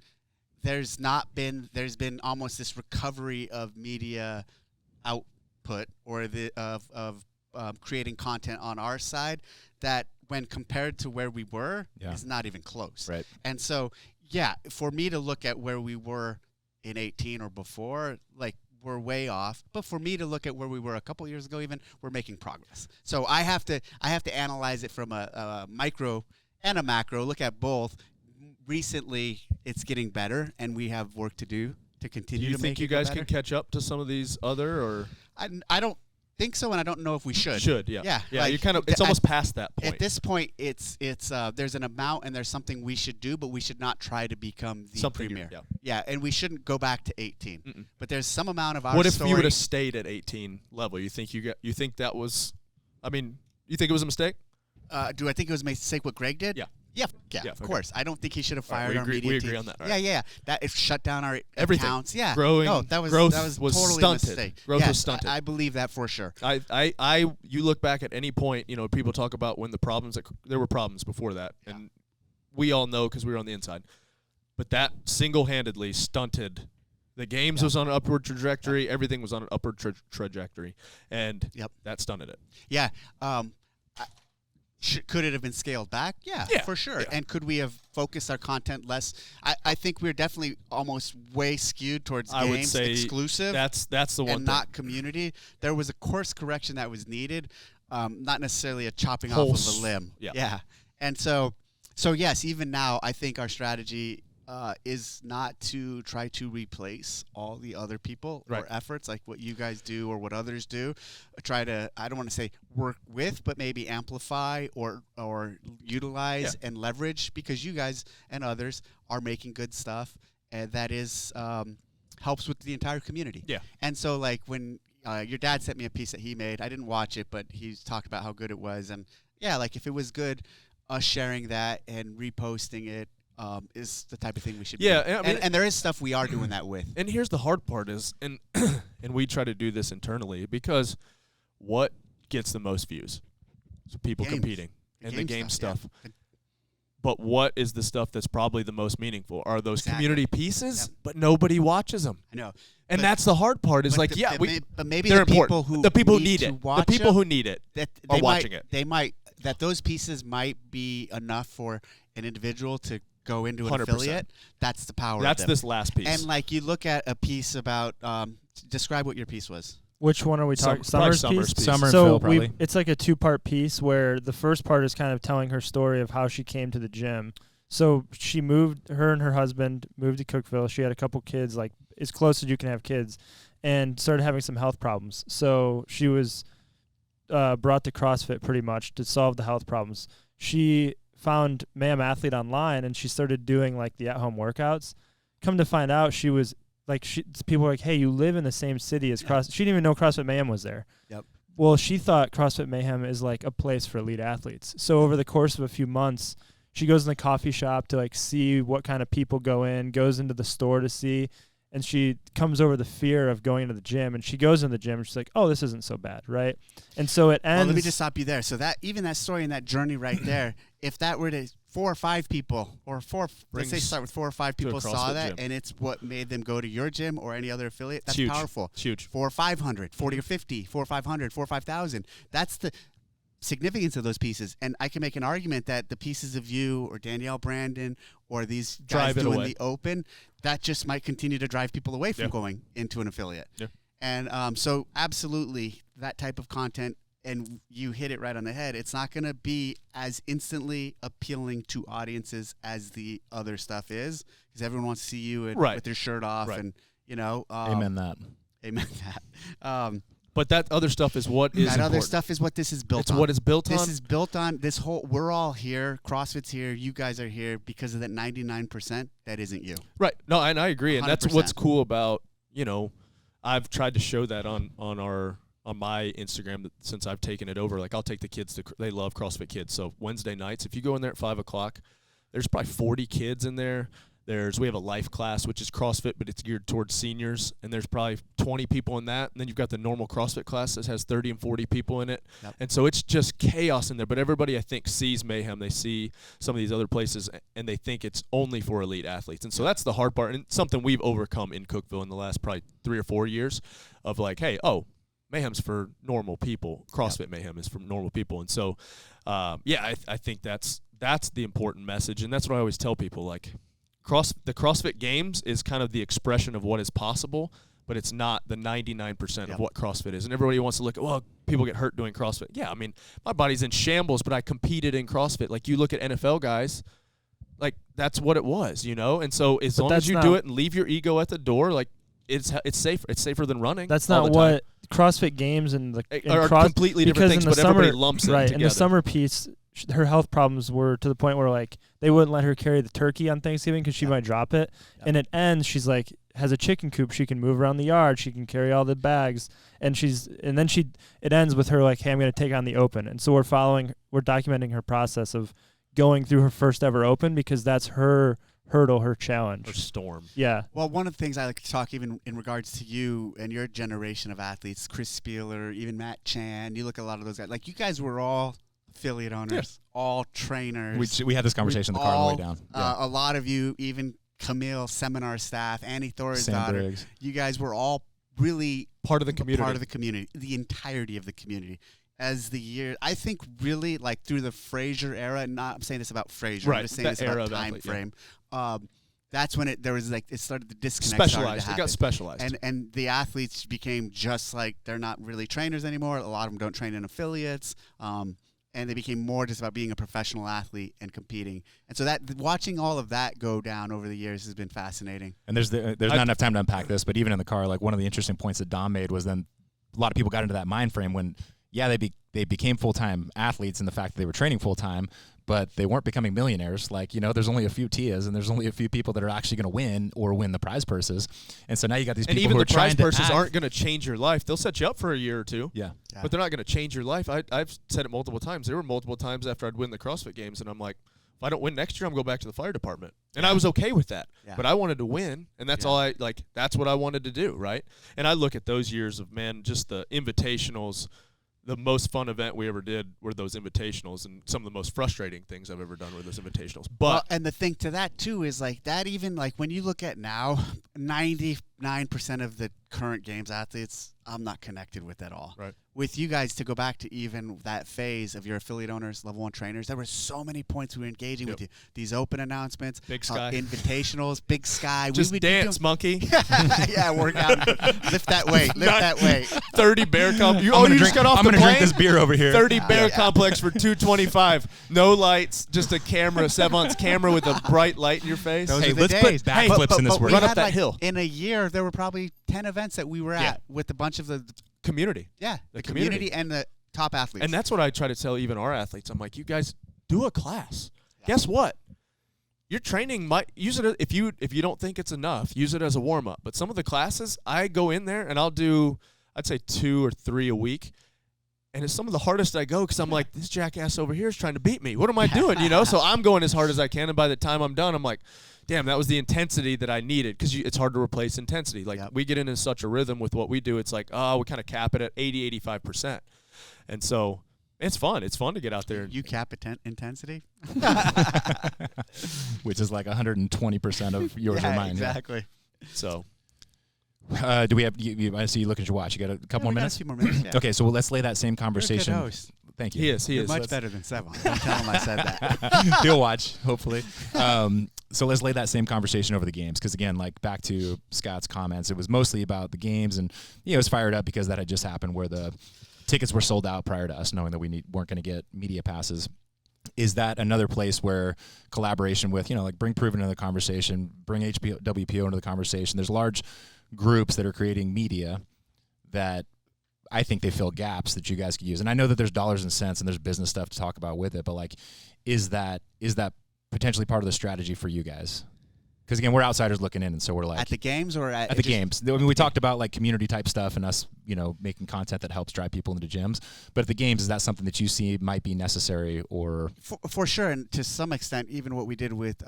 there's been almost this recovery of media output or of creating content on our side that, when compared to where we were, is not even close. Right. And so, for me to look at where we were in 18 or before, we're way off. But for me to look at where we were a couple years ago, even, we're making progress. So I have to analyze it from a micro and a macro. Look at both. Recently, it's getting better, and we have work to do to continue to make it better. Do you think you guys can catch up to some of these other, or? I don't think so, and I don't know if we should. Yeah. You kind of, it's almost past that point. At this point, it's there's an amount and there's something we should do, but we should not try to become the premier. And we shouldn't go back to 18. But there's some amount of our What if story. you would have stayed at 18 level? You think that was? You think it was a mistake? Do I think it was a mistake what Greg did? Yeah, of course. I don't think he should have fired our media team. We agree on that. Yeah. That it shut down our everything. Accounts. Yeah, growth was totally stunted. a mistake. Growth was stunted. I believe that for sure. You look back at any point, people talk about when there were problems before that, and we all know because we were on the inside. But that single-handedly stunted. The games was on an upward trajectory. Everything was on an upward trajectory, and that stunted it. Yeah. Could it have been scaled back? Yeah, for sure. Yeah. And could we have focused our content less? I think we're definitely almost way skewed towards I games would say exclusive. That's the one and thing. Not community. There was a course correction that was needed, not necessarily a chopping off of a limb. Yeah. And so yes, even now I think our strategy is not to try to replace all the other people Right. or efforts like what you guys do or what others do. Try to, I don't want to say work with, but maybe amplify or utilize and leverage, because you guys and others are making good stuff, and that is helps with the entire community. Yeah. And so like when your dad sent me a piece that he made, I didn't watch it, but he talked about how good it was. And yeah, like if it was good, us sharing that and reposting it is the type of thing we should be doing. I mean, And there is stuff we are doing that with. And here's the hard part is, and and we try to do this internally, because what gets the most views? So people Games. competing and the game stuff. Yeah. But what is the stuff that's probably the most meaningful? Are those Exactly. community pieces? Yep. But nobody watches them. I know. And But- that's the hard part is but like, but maybe they're the people important. who the people who need need to it. The watch people them, who need it that are they watching might, it. They might, that those pieces might be enough for an individual to go into an 100%. affiliate. That's the power That's of them. this last piece. And like you look at a piece about, describe what your piece was. Which one are we talking? Probably Summer's piece. Summer and So Phil, probably. it's like a 2-part piece where the first part is kind of telling her story of how she came to the gym. So she moved, her and her husband moved to Cookeville. She had a couple kids, like as close as you can have kids, and started having some health problems. So she was brought to CrossFit pretty much to solve the health problems. She found Mayhem Athlete online, and she started doing like the at-home workouts. Come to find out, she was like, people were like, hey, you live in the same city as CrossFit. She didn't even know CrossFit Mayhem was there. Yep. Well, she thought CrossFit Mayhem is like a place for elite athletes. So over the course of a few months, she goes in the coffee shop to like see what kind of people go in, goes into the store to see, and she comes over the fear of going to the gym, and she goes in the gym and she's like, oh, this isn't so bad, right? And so it ends. Well, let me just stop you there. So that, even that story and that journey right there, if that were to 4 or 5 people, or let's say start with 4 or 5 to a people saw CrossFit that, gym. and it's what made them go to your gym or any other affiliate, that's huge. powerful. It's huge. 4 or 500, 40 or 50, 4 or 500, 4 or 5,000. That's the significance of those pieces. And I can make an argument that the pieces of you or Danielle Brandon or these guys Drive it doing away. the open, that just might continue to drive people away from Yeah. going into an affiliate. Yeah. And so absolutely that type of content, and you hit it right on the head, it's not going to be as instantly appealing to audiences as the other stuff is, because everyone wants to see you Right. with your shirt off. Right. And, you know. Amen that. Amen that. But that other stuff is what is that important. other stuff is what this is built It's on. what is built This on. is built on this whole, we're all here, CrossFit's here, you guys are here because of that 99% that isn't you. Right. No, and I agree. And that's what's 100%. cool about, I've tried to show that on my Instagram since I've taken it over. Like, I'll take the kids they love CrossFit Kids. So Wednesday nights, if you go in there at 5:00, there's probably 40 kids in there. We have a life class, which is CrossFit, but it's geared towards seniors, and there's probably 20 people in that. And then you've got the normal CrossFit class that has 30 and 40 people in it. Yep. And so it's just chaos in there. But everybody, I think, sees Mayhem. They see some of these other places, and they think it's only for elite athletes. And so that's the hard part, and something we've overcome in Cookeville in the last probably 3 or 4 years of like, hey, Mayhem's for normal people. CrossFit Mayhem is for normal people. And so, I think that's the important message. And that's what I always tell people, like, the CrossFit Games is kind of the expression of what is possible, but it's not the 99% of what CrossFit is. And everybody wants to look at, well, people get hurt doing CrossFit. Yeah, I mean, my body's in shambles, but I competed in CrossFit. Like, you look at NFL guys, like, that's what it was, And so as long as you do it and leave your ego at the door, like, it's safer. It's safer than running. That's all not the time. what CrossFit Games and the are completely different things, in the but everybody summer, lumps it right. together. In the summer piece, her health problems were to the point where like they wouldn't let her carry the turkey on Thanksgiving because she might drop it. And it ends. She's like has a chicken coop. She can move around the yard. She can carry all the bags. And then it ends with her like, hey, I'm going to take on the open. And so we're documenting her process of going through her first ever open because that's her hurdle, her challenge. Or storm. Yeah. Well, one of the things I like to talk even in regards to you and your generation of athletes, Chris Spieler, even Matt Chan, you look at a lot of those guys. Like, you guys were all affiliate owners, all trainers. We had this conversation in the car on the way down. A lot of you, even Camille, seminar staff, Annie Thor's Sam daughter, Briggs. you guys were all really part of the community. The entirety of the community. As the year, I think really like through the Frazier era, I'm saying this about Frazier, I'm just saying this about time frame. That's when it started the disconnect. Specialized. It got specialized. And the athletes became just like, they're not really trainers anymore. A lot of them don't train in affiliates. and they became more just about being a professional athlete and competing. And so that watching all of that go down over the years has been fascinating. And there's not enough time to unpack this, but even in the car, like one of the interesting points that Dom made was then a lot of people got into that mind frame when, they became full-time athletes in the fact that they were training full-time, but they weren't becoming millionaires. Like, there's only a few Tias, and there's only a few people that are actually going to win the prize purses. And so now you got these people who are trying to And even the prize purses aren't going to change your life. They'll set you up for a year or two. Yeah. But they're not going to change your life. I've said it multiple times. There were multiple times after I'd win the CrossFit Games, and I'm like, if I don't win next year, I'm going back to the fire department. And I was okay with that. Yeah. But I wanted to win, and that's all that's what I wanted to do, right? And I look at those years of, man, just the invitationals. The most fun event we ever did were those invitationals, and some of the most frustrating things I've ever done were those invitationals. But and the thing to that too is like that. Even like when you look at now, 99% of the current games athletes, I'm not connected with at all. Right. With you guys, to go back to even that phase of your affiliate owners, level 1 trainers, there were so many points we were engaging with you. These open announcements, Big Sky, invitationals, Big Sky. Just dance, monkey. Yeah, work out. Lift that weight. 30 bear complex. You just got off the plane? I'm going to drink this beer over here. 30 bear complex for $225. No lights, just a camera, Sevon's camera with a bright light in your face. Those let's put backflips in this work. Run up that hill. In a year, there were probably 10 events that we were at with a bunch of the community. Yeah, the community and the top athletes. And that's what I try to tell even our athletes. I'm like, you guys do a class. Yeah. Guess what? Your training might use it if you don't think it's enough, use it as a warm up. But some of the classes, I go in there and I'll do, I'd say 2 or 3 a week. And it's some of the hardest I go because I'm like, this jackass over here is trying to beat me. What am I doing? So I'm going as hard as I can. And by the time I'm done, I'm like, damn, that was the intensity that I needed, because it's hard to replace intensity. Like, we get into such a rhythm with what we do. It's like, we kind of cap it at 80, 85%. And so it's fun. It's fun to get out there. You cap intensity? Which is like 120% of yours or mine. Exactly. Yeah. So. Do we have? I see you looking at your watch. You got a couple more minutes. A few more minutes. Yeah. Okay, so let's lay that same conversation. You're a good host. Thank you. He is. You're much better than Sevon. Don't tell him I said that. He'll watch, hopefully. So let's lay that same conversation over the games, because again, like back to Scott's comments, it was mostly about the games, and it was fired up because that had just happened where the tickets were sold out prior to us knowing that we weren't going to get media passes. Is that another place where collaboration with, like bring Proven into the conversation, bring WPO into the conversation? There's large groups that are creating media that I think they fill gaps that you guys could use. And I know that there's dollars and cents and there's business stuff to talk about with it, but like, is that potentially part of the strategy for you guys? Because again, we're outsiders looking in, and so we're like at the games or at the games. I mean, we talked about like community type stuff and us, making content that helps drive people into gyms. But at the games, is that something that you see might be necessary or for sure? And to some extent, even what we did with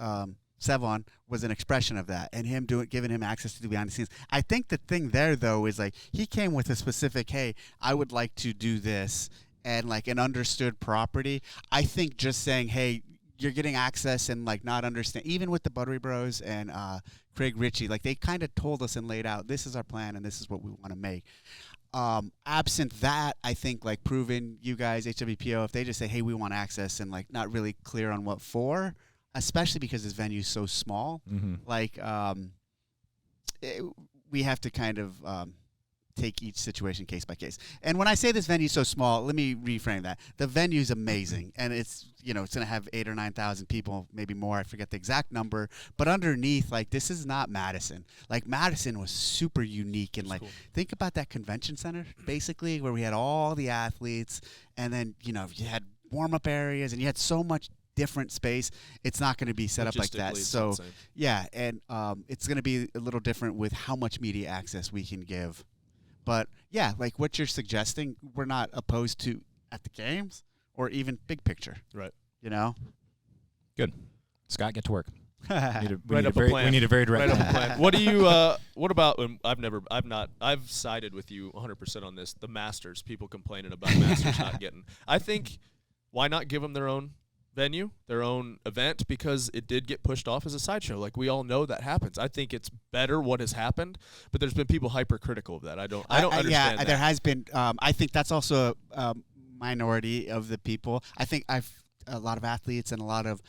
Sevon was an expression of that, and him giving him access to the behind the scenes. I think the thing there though is like he came with a specific, hey, I would like to do this, and like an understood property. I think just saying, hey, you're getting access and like not understand, even with the Buttery Bros and Craig Ritchie, like they kind of told us and laid out, this is our plan and this is what we want to make. Absent that, I think like Proven, you guys, HWPO, if they just say, hey, we want access, and like not really clear on what for, especially because this venue is so small, like we have to kind of take each situation case by case. And when I say this venue is so small, let me reframe that. The venue is amazing, and it's it's going to have 8,000 or 9,000 people, maybe more. I forget the exact number. But underneath, like, this is not Madison. Like, Madison was super unique, and like, think about that convention center, basically, where we had all the athletes, and then you had warm-up areas, and you had so much different space. It's not going to be set up like that. So yeah, and it's going to be a little different with how much media access we can give. But yeah, like what you're suggesting, we're not opposed to at the games or even big picture. Right. Good. Scott, get to work. We need a very direct plan. What do you? What about? I've sided with you 100% on this. The Masters, people complaining about Masters not getting. I think, why not give them their own venue, their own event, because it did get pushed off as a sideshow. Like, we all know that happens. I think it's better what has happened, but there's been people hypercritical of that. I don't understand that. There has been. I think that's also a minority of the people. I think a lot of athletes and a lot of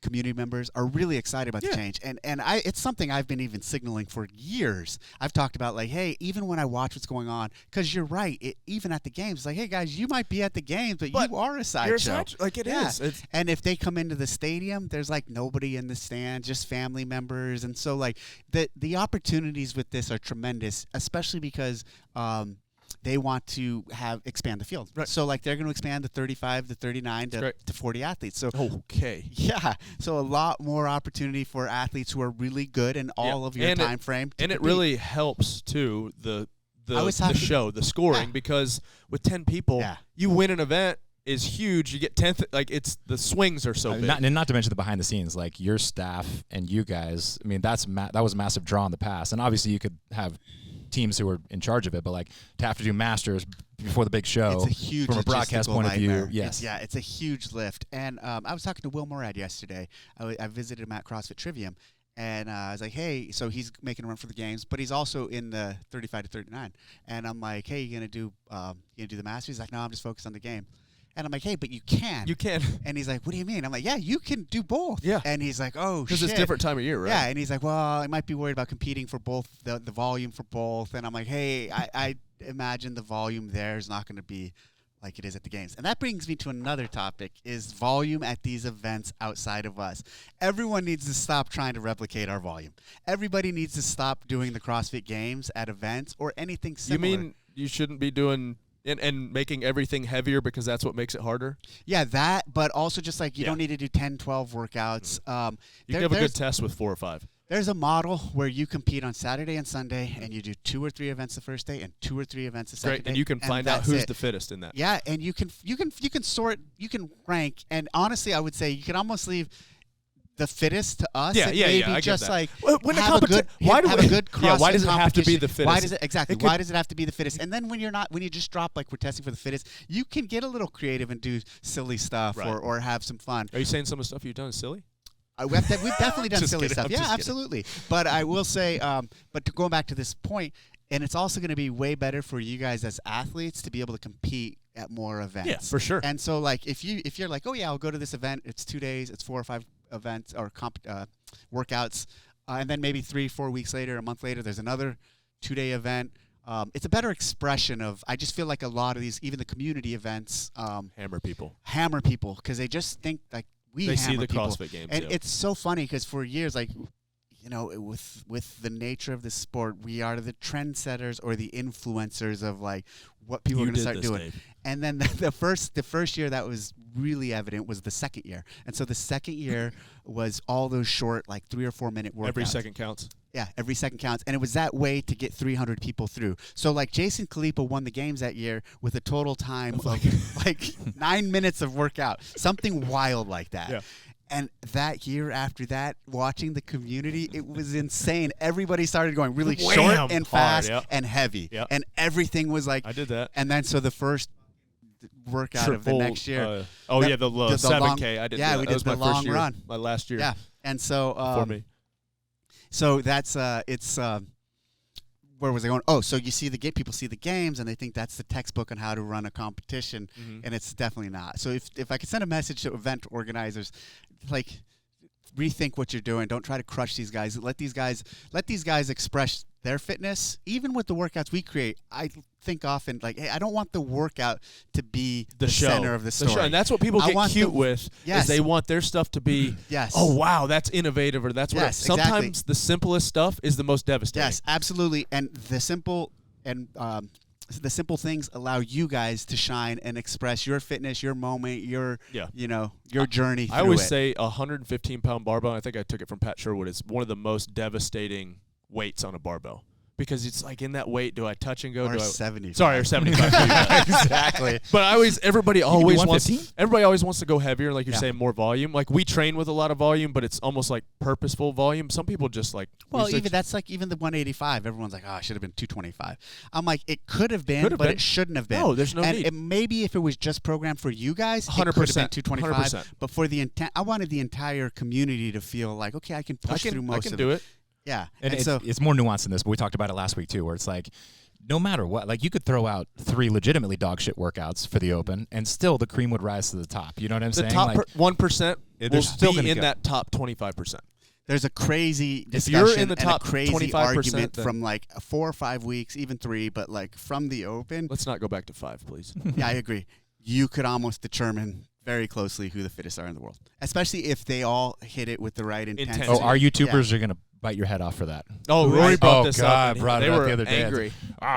community members are really excited about the change. And it's something I've been even signaling for years. I've talked about, like, hey, even when I watch what's going on, because you're right, even at the games, it's like, hey, guys, you might be at the games, but you are a sideshow. Like, it is. And if they come into the stadium, there's, like, nobody in the stand, just family members. And so, like, the opportunities with this are tremendous, especially because they want to expand the field. Right. So, like, they're going to expand the 35 to 39 to 40 athletes. So, yeah. So, a lot more opportunity for athletes who are really good in all of your time frame. And it really helps, too, the scoring, because with 10 people, you win an event is huge. You get 10th. Like, the swings are so big. Not to mention the behind the scenes, like your staff and you guys. I mean, that was a massive draw in the past. And obviously you could have teams who were in charge of it, but like to have to do masters before the big show, it's a huge from a broadcast point of view. Yes, it's a huge lift. And I was talking to Will Morad yesterday. I visited him at CrossFit Trivium, and I was like, hey, so he's making a run for the games, but he's also in the 35 to 39. And I'm like, hey, you gonna do the masters? He's like, no, I'm just focused on the game. And I'm like, hey, but you can. You can. And he's like, what do you mean? I'm like, yeah, you can do both. Yeah. And he's like, oh, shit. Because it's different time of year, right? Yeah. And he's like, well, I might be worried about competing for both, the volume for both. And I'm like, hey, I imagine the volume there is not going to be like it is at the games. And that brings me to another topic, is volume at these events outside of us. Everyone needs to stop trying to replicate our volume. Everybody needs to stop doing the CrossFit Games at events or anything similar. You mean you shouldn't be doing... And making everything heavier because that's what makes it harder? Yeah, that, but also just like you don't need to do 10, 12 workouts. You can have a good test with 4 or 5. There's a model where you compete on Saturday and Sunday, and you do 2 or 3 events the first day and 2 or 3 events the second day. And you can find out who's the fittest in that. Yeah, and you can sort, you can rank, and honestly, I would say you can almost leave the fittest to us. I just get that. like when have a good CrossFit why does it have to be the fittest? Why does it why does it have to be the fittest? And then when you just drop, like, we're testing for the fittest, you can get a little creative and do silly stuff or have some fun. Are you saying some of the stuff you've done is silly? We've definitely done silly kidding, stuff. I'm Yeah, just absolutely. But I will say, going back to this point, and it's also going to be way better for you guys as athletes to be able to compete at more events. Yeah, for sure. And so, like, if you're like, oh yeah, I'll go to this event. It's 2 days. It's 4 or 5 events or workouts, and then maybe 3-4 weeks later, a month later, there's another 2-day event. It's a better expression of. I just feel like a lot of these, even the community events, hammer people because they just think like they see the people. CrossFit Games, and it's so funny because for years, like, you know, with the nature of the sport, we are the trendsetters or the influencers of like what people are going to start doing. Dave. And then the first year that was really evident was the second year. And so the second year was all those short, like 3 or 4 minute workouts. Every second counts. Yeah, every second counts. And it was that way to get 300 people through. So, like, Jason Kalipa won the games that year with a total time of like 9 minutes of workout. Something wild like that. Yeah. And that year after that, watching the community, it was insane. Everybody started going really short and fast and heavy. Yep. And everything was like... I did that. And then so the first workout of the next year... the 7K. I did that. Yeah, we did the long run. My last year. Yeah. And so... for me. So that's... where was I going? Oh, so you see people see the games and they think that's the textbook on how to run a competition, and it's definitely not. So if I could send a message to event organizers, like, rethink what you're doing. Don't try to crush these guys. Let these guys express their fitness. Even with the workouts we create, I think often like, hey, I don't want the workout to be the center of the story. And that's what people get cute with. Yes. Is they want their stuff to be, yes. Oh wow, that's innovative, or that's what. Yes, sometimes exactly. the simplest stuff is the most devastating. Yes, absolutely. And the simple things allow you guys to shine and express your fitness, your moment, your journey. I always say 115-pound barbell. I think I took it from Pat Sherwood. Is one of the most devastating weights on a barbell. Because it's like, in that weight, do I touch and go? Or 75. Sorry, or 75. Exactly. But everybody always wants to go heavier, like you're saying, more volume. Like, we train with a lot of volume, but it's almost like purposeful volume. Some people just like... Well, even the 185. Everyone's like, oh, it should have been 225. I'm like, it could have been, but it shouldn't have been. No, there's no need. And maybe if it was just programmed for you guys, 100%, it could have been 225. 100%. But for I wanted the entire community to feel like, okay, I can push through most of it. I can do it. Yeah. And it's more nuanced than this, but we talked about it last week too, where it's like, no matter what, like, you could throw out 3 legitimately dog shit workouts for the Open, and still the cream would rise to the top. You know what I'm saying? The top 1% will There's still gonna be in go. that top 25%. There's a crazy If discussion you're in the and top a crazy 25%, argument then- from like 4 or 5 weeks, even 3, but like from the open. Let's not go back to 5, please. Yeah, I agree. You could almost determine very closely who the fittest are in the world, especially if they all hit it with the right intensity. Oh, our YouTubers are gonna bite your head off for that. Oh, Rory brought this God, up. and brought they it up were the other day. angry.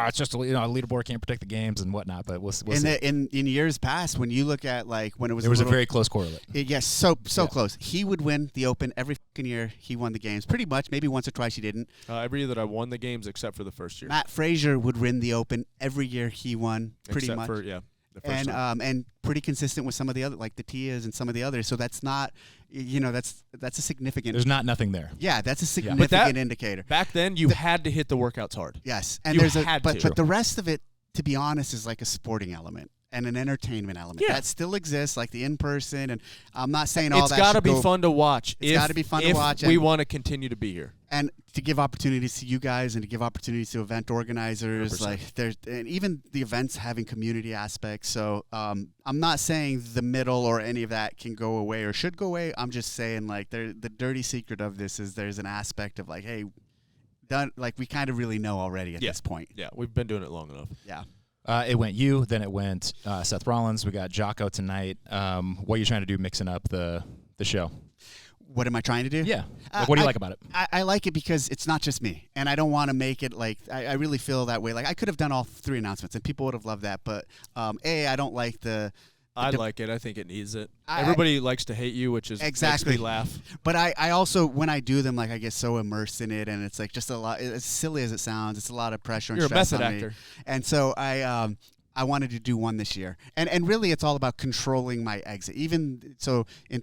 It's just a leaderboard can't predict the games and whatnot. But we'll see. In years past, when you look at like when it was There was a little, very close correlate. yes, so Yeah. close. He would win the Open every fucking year. He won the games pretty much. Maybe once or twice he didn't. Every year that I won the games except for the first year. Matt Frazier would win the Open every year. He won pretty except much. for, the first time. And pretty consistent with some of the other, like the Tias and some of the others. So that's not, that's a significant. There's nothing there. Yeah, that's a But significant that- indicator. Back then, you had to hit the workouts hard. Yes, and You there's had but to. the rest of it, to be honest, is like a sporting element and an entertainment element Yeah. that still exists, like the in-person. And I'm not saying all It's that got to should be go- fun to watch. It's gotta be fun to watch, we and- want to continue to be here. and to give opportunities to you guys and to give opportunities to event organizers. 100%. Like there's, and even the events having community aspects. So I'm not saying the middle or any of that can go away or should go away. I'm just saying like the dirty secret of this is there's an aspect of like, hey, done, like we kind of really know already at Yeah. this point. Yeah, we've been doing it long enough. Yeah. It went you, then it went Seth Rollins. We got Jocko tonight. What are you trying to do mixing up the show? What am I trying to do? Yeah. Like, what do you like about it? I like it because it's not just me, and I don't want to make it like I really feel that way. Like I could have done all 3 announcements, and people would have loved that. But I don't like the. I like it. I think it needs it. I- Everybody likes to hate you, which is Exactly. makes me laugh. But I also when I do them, like I get so immersed in it, and it's like just a lot. As silly as it sounds, it's a lot of pressure and You're a stress method on me. actor. And so I wanted to do one this year, and really it's all about controlling my exit. Even so, in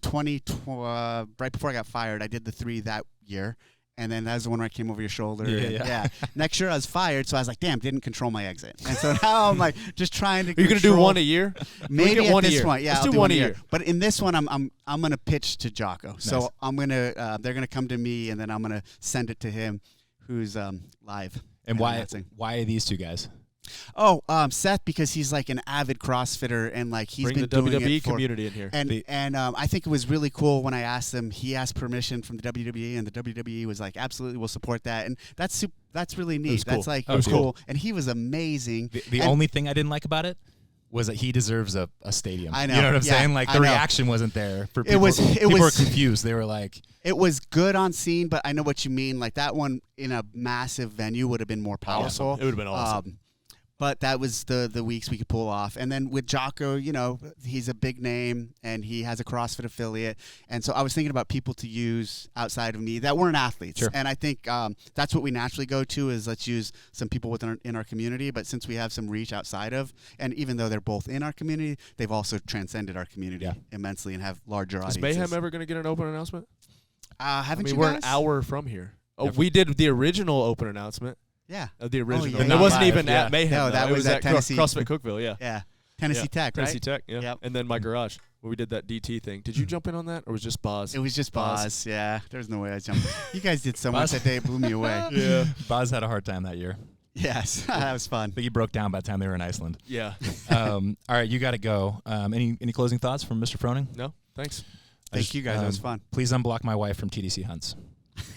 right before I got fired, I did the 3 that year, and then that was the one where I came over your shoulder. Yeah. Next year I was fired, so I was like, damn, didn't control my exit, and so now I'm like just trying to. Are you going to do control- one a year? Maybe get at one a this year. point, yeah, Let's I'll do one a year. But in this one, I'm gonna pitch to Jocko. So Nice. I'm gonna they're gonna come to me, and then I'm gonna send it to him, who's live. And why announcing. are these two guys? Oh, Seth, because he's like an avid CrossFitter, and like he's Bring been the doing WWE it for. community in here. And I think it was really cool when I asked him. He asked permission from the WWE, and the WWE was like, "Absolutely, we'll support that." And that's really neat. cool. That's like That was cool. And he was amazing. The And- only thing I didn't like about it was that he deserves a stadium. I know. You know what I'm Yeah, saying? Like I the know. reaction wasn't there. For It people, was- it people were was- confused. They were like, It was good on scene, but I know what you mean. Like that one in a massive venue would have been more powerful. It would have been awesome. But that was the weeks we could pull off. And then with Jocko, he's a big name and he has a CrossFit affiliate. And so I was thinking about people to use outside of me that weren't athletes. Sure. And I think that's what we naturally go to is let's use some people in our community. But since we have some reach outside of, and even though they're both in our community, they've also transcended our community immensely and have larger Is audiences. Mayhem ever going to get an open announcement? Haven't you we're guys? an hour from here. Oh, we did the original open announcement. Yeah. The original. yeah, And yeah. it wasn't Live, even yeah. at Mayhem. No, though. that It was at Tennessee. CrossFit Cookville, yeah. Yeah. Tennessee Tech, right? Tennessee Tech, yeah. Yep. And then my garage, where we did that DT thing. Did you jump in on that, or was it just Boz? It was just Boz. Yeah. There's no way I jumped. You guys did so much Boz? that day, it blew me away. Yeah. Boz had a hard time that year. Yes. That was fun. I think he broke down by the time they were in Iceland. Yeah. All right, you got to go. Any closing thoughts from Mr. Froning? No, thanks. Thank you guys. That was fun. Please unblock my wife from TDC hunts.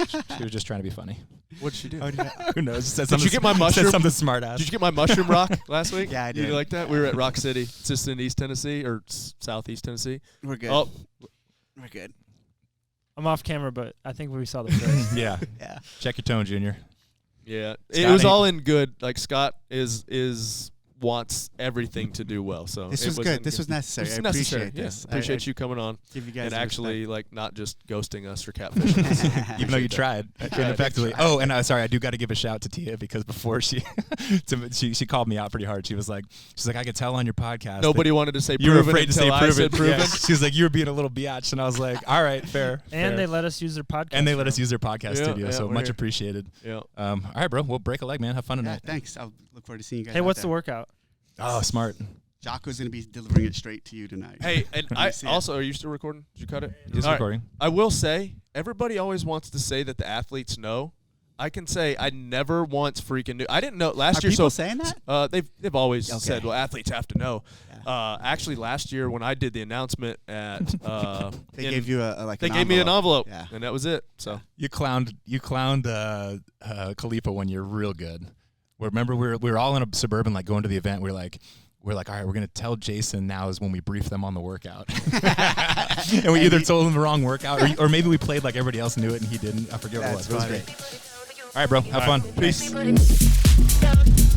She was just trying to be funny. What did she do? Who knows? Said Did you get my mushroom? Said something smart ass. Did you get my mushroom rock last week? Yeah, I did. You like that? We were at Rock City. It's just in East Tennessee or southeast Tennessee. We're good. Oh, We're good. I'm off camera, but I think we saw the first. Yeah. Yeah. Check your tone, Junior. yeah. Scott, It was any- all in good. Like Scott wants everything to do well. So This it was in good. This was necessary. It's I necessary. appreciate this. Appreciate you coming on Give you guys and the actually like not just ghosting us or catfishing us. Even though you tried ineffectively. Oh, and sorry, I do got to give a shout to Tia because before she called me out pretty hard. She's like, I could tell on your podcast. Nobody wanted to say you were proven afraid to say until I proven. said proven. Yeah. She was like, you were being a little biatch, and I was like, all right, fair. And fair. they let us use their podcast. And they let us room. use their podcast Yeah, studio, yeah, so we're much here. appreciated. Yeah. All right, bro. We'll break a leg, man. Have fun Yeah, tonight. thanks. I'll look forward to seeing you guys. Hey, out what's the there. workout? Oh, smart. Jocko's going to be delivering it straight to you tonight. Hey, and Let I me see it. also, are you still recording? Did you cut it? He's All right. recording. I will say, everybody always wants to say that the athletes know. I can say I never once freaking knew. I didn't know last Are year. people So saying that? they've always Okay. said, well, athletes have to know. Yeah. Actually, last year when I did the announcement at, They gave you a they gave me an envelope, Yeah. and that was it. So You clowned Khalifa when you're real good. Remember we were all in a Suburban, like going to the event. We're like, all right, we're gonna tell Jason now is when we brief them on the workout, and we either told him the wrong workout, or maybe we played like everybody else knew it and he didn't. I forget what it was. That's It was funny. great. All right, bro, have fun. Peace. Peace.